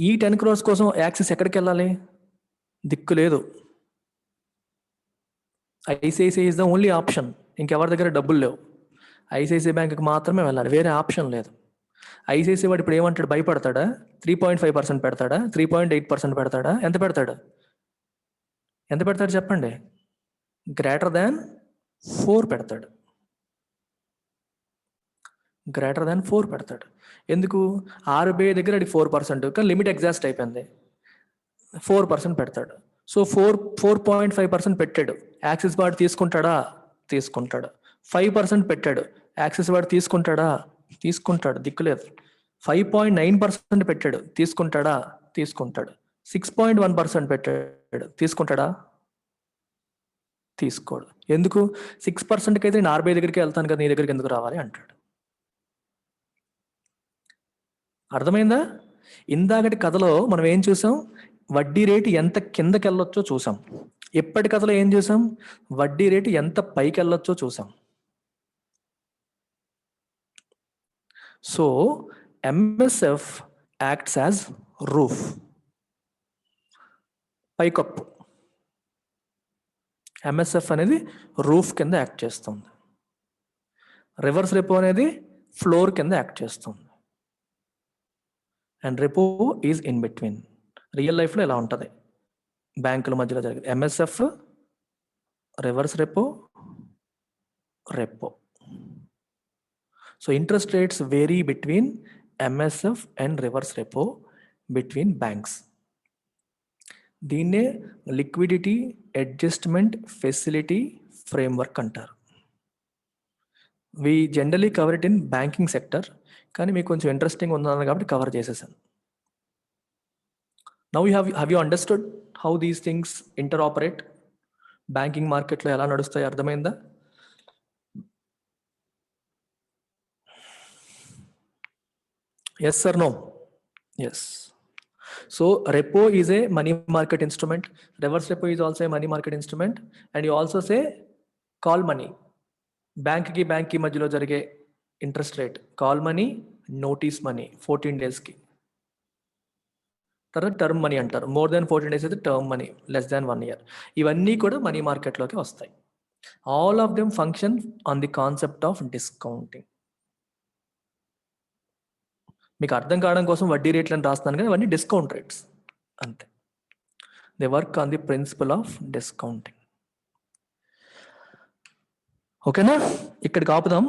ఈ 10 crores కోసం యాక్సిస్ ఎక్కడికి వెళ్ళాలి? దిక్కు లేదు. ICICI is the only option, ఇంకెవరి దగ్గర డబ్బులు లేవు, ఐసిఐసిఐ బ్యాంక్కి మాత్రమే వెళ్ళాలి, వేరే ఆప్షన్ లేదు. ఐసిఐసిఐ వాడు ఇప్పుడు ఏమంటాడు? భయపడతాడా? 3.5% పెడతాడా? 3.8% పెడతాడా? ఎంత పెడతాడు? ఎంత పెడతాడు చెప్పండి? గ్రేటర్ దాన్ 4 పెడతాడు, గ్రేటర్ దాన్ 4 పెడతాడు. ఎందుకు? ఆర్బీఐ దగ్గర అది 4%, కానీ లిమిట్ ఎగ్జాస్ట్ అయిపోయింది, 4% పెడతాడు. సో 4.5% పెట్టాడు, యాక్సిస్ వాడు తీసుకుంటాడా? తీసుకుంటాడు. 5% పెట్టాడు, యాక్సిస్ వాడు తీసుకుంటాడా? తీసుకుంటాడు, దిక్కులేదు. 5.9% పెట్టాడు, తీసుకుంటాడా? తీసుకుంటాడు. 6.1% పెట్టాడు, తీసుకుంటాడా? తీసుకోడు. ఎందుకు? 6%కి అయితే నేను ఆర్బీఐ దగ్గరికి వెళ్తాను కదా, నీ దగ్గరికి ఎందుకు రావాలి అంటాడు. అర్థమైందా? ఇందాకటి కథలో మనం ఏం చూసాం? వడ్డీ రేటు ఎంత కిందకి వెళ్ళొచ్చో చూసాం. ఇప్పటి కథలో ఏం చూసాం? వడ్డీ రేటు ఎంత పైకి వెళ్ళొచ్చో చూసాం. So MSF acts as roof, పైకప్పు. ఎంఎస్ఎఫ్ అనేది రూఫ్ కింద యాక్ట్ చేస్తుంది, రివర్స్ రెపో అనేది ఫ్లోర్ కింద యాక్ట్ చేస్తుంది, and repo is in between. Real లైఫ్లో ఎలా ఉంటుంది? బ్యాంకుల మధ్యలో జరిగింది MSF, reverse repo, repo. So interest rates vary between MSF and reverse repo between banks. దీన్నే లిక్విడిటీ అడ్జస్ట్మెంట్ ఫెసిలిటీ ఫ్రేమ్వర్క్ అంటారు. We generally cover it in banking sector, కానీ మీకు కొంచెం ఇంట్రెస్టింగ్ ఉందన్నారు కాబట్టి కవర్ చేసేసాను. Now have you understood how these things interoperate? Banking మార్కెట్లో ఎలా నడుస్తాయి అర్థమైందా? Yes or no? Yes. So repo is a money market instrument, reverse repo is also a money market instrument, and you also say call money. Bank ki madhyalo jarige interest rate, call money, notice money 14 days ki. Tarvata term money antaru, more than 14 days aithe term money, less than 1 year. Ivanni kuda money market loki vastayi. All of them function on the concept of discounting. మీకు అర్థం కావడం కోసం వడ్డీ రేట్లను రాస్తున్నాను, కానీ ఇవన్నీ discount rates అంతే. They work on the principle of discounting. ఓకేనా? ఇక్కడికి ఆపుదాం.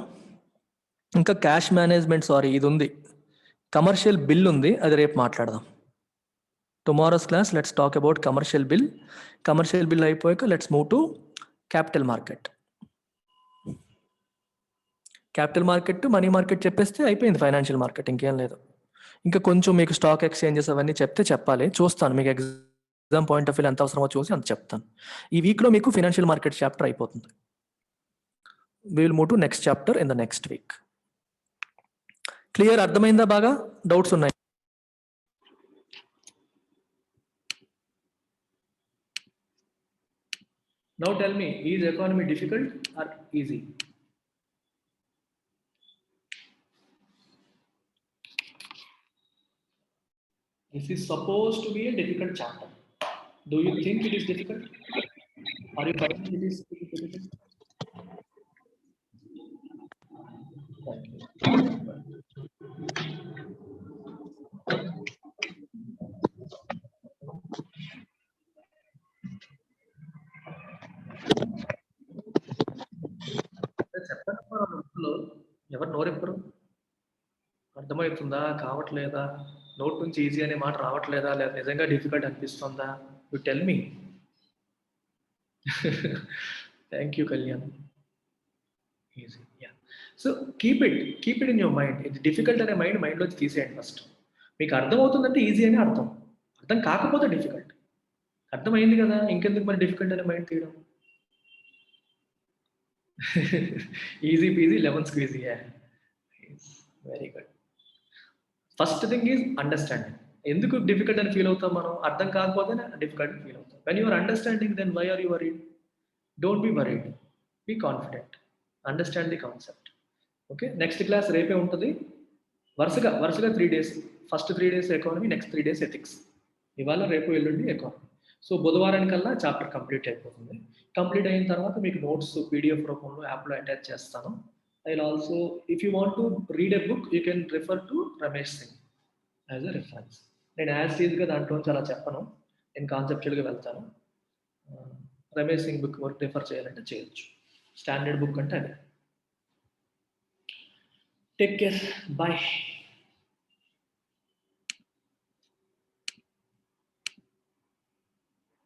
ఇంకా క్యాష్ మేనేజ్మెంట్, సారీ ఇది ఉంది, కమర్షియల్ బిల్ ఉంది, అది రేపు మాట్లాడదాం. Tomorrow's class let's talk about commercial bill. Commercial bill అయిపోయాక let's move to capital market. Capital market, money market చెప్పేస్తే అయిపోయింది ఫైనాన్షియల్ మార్కెట్, ఇంకేం లేదు. ఇంకా కొంచెం మీకు స్టాక్ ఎక్స్చేంజెస్ అవన్నీ చెప్తే చెప్పాలి, చూస్తాను మీకు ఎగ్జామ్ పాయింట్ ఆఫ్ వ్యూ ఎంత అవసరమో చూసి అంత చెప్తాను. ఈ వీక్లో మీకు ఫైనాన్షియల్ మార్కెట్ చాప్టర్ అయిపోతుంది. We will move to next chapter in the next week. Clear? అర్థమైందా? బాగా డౌట్స్ ఉన్నాయి? Now tell me, is economy difficult or easy? This is supposed to be a difficult chapter. Do you think it is difficult? Are you finding it is difficult? Thank you. ఎవరు నోరెప్పరు? అర్థమవుతుందా? కావట్లేదా? Note నుంచి easy అనే మాట రావట్లేదా? లేదా నిజంగా difficult అనిపిస్తుందా? You tell me. Thank you Kalyan. Easy, yeah. So keep it in your mind. ఇది డిఫికల్ట్ అనే మైండ్లోకి తీసేయండి ఫస్ట్. మీకు అర్థమవుతుందంటే ఈజీ అని అర్థం. అర్థం కాకపోతే డిఫికల్ట్. అర్థమైంది కదా, ఇంకెందుకు మరి డిఫికల్ట్ అనే మైండ్ తీయడం? Easy peasy lemon squeezy. Very good. First thing is understanding. ఎందుకు డిఫికల్ట్ అని ఫీల్ అవుతాం మనం? అర్థం కాకపోతేనే డిఫికల్ట్ ఫీల్ అవుతాం. When you're understanding, then why are you worried? Don't be worried, be confident, understand the concept. Okay, next class రేపే ఉంటుంది. వరుసగా 3 days. First 3 days economy, next 3 days ethics. ఇవాళ రేపు ఎల్లుండి ఎకానమీ. సో బుధవారానికల్లా చాప్టర్ కంప్లీట్ అయిపోతుంది. కంప్లీట్ అయిన తర్వాత మీకు నోట్స్ పీడిఎఫ్ రూపంలో యాప్లో అటాచ్ చేస్తాను. I will also, if you want to read a book, you can refer to Ramesh Singh as a reference. నేను యాజ్ ఈజ్గా దాంట్లోంచి అలా చెప్పను, నేను కాన్సెప్చువల్గా వెళ్తాను. రమేష్ సింగ్ బుక్ వరకు రిఫర్ చేయాలంటే చేయొచ్చు. స్టాండర్డ్ బుక్ అంటే అదే. Take care, bye.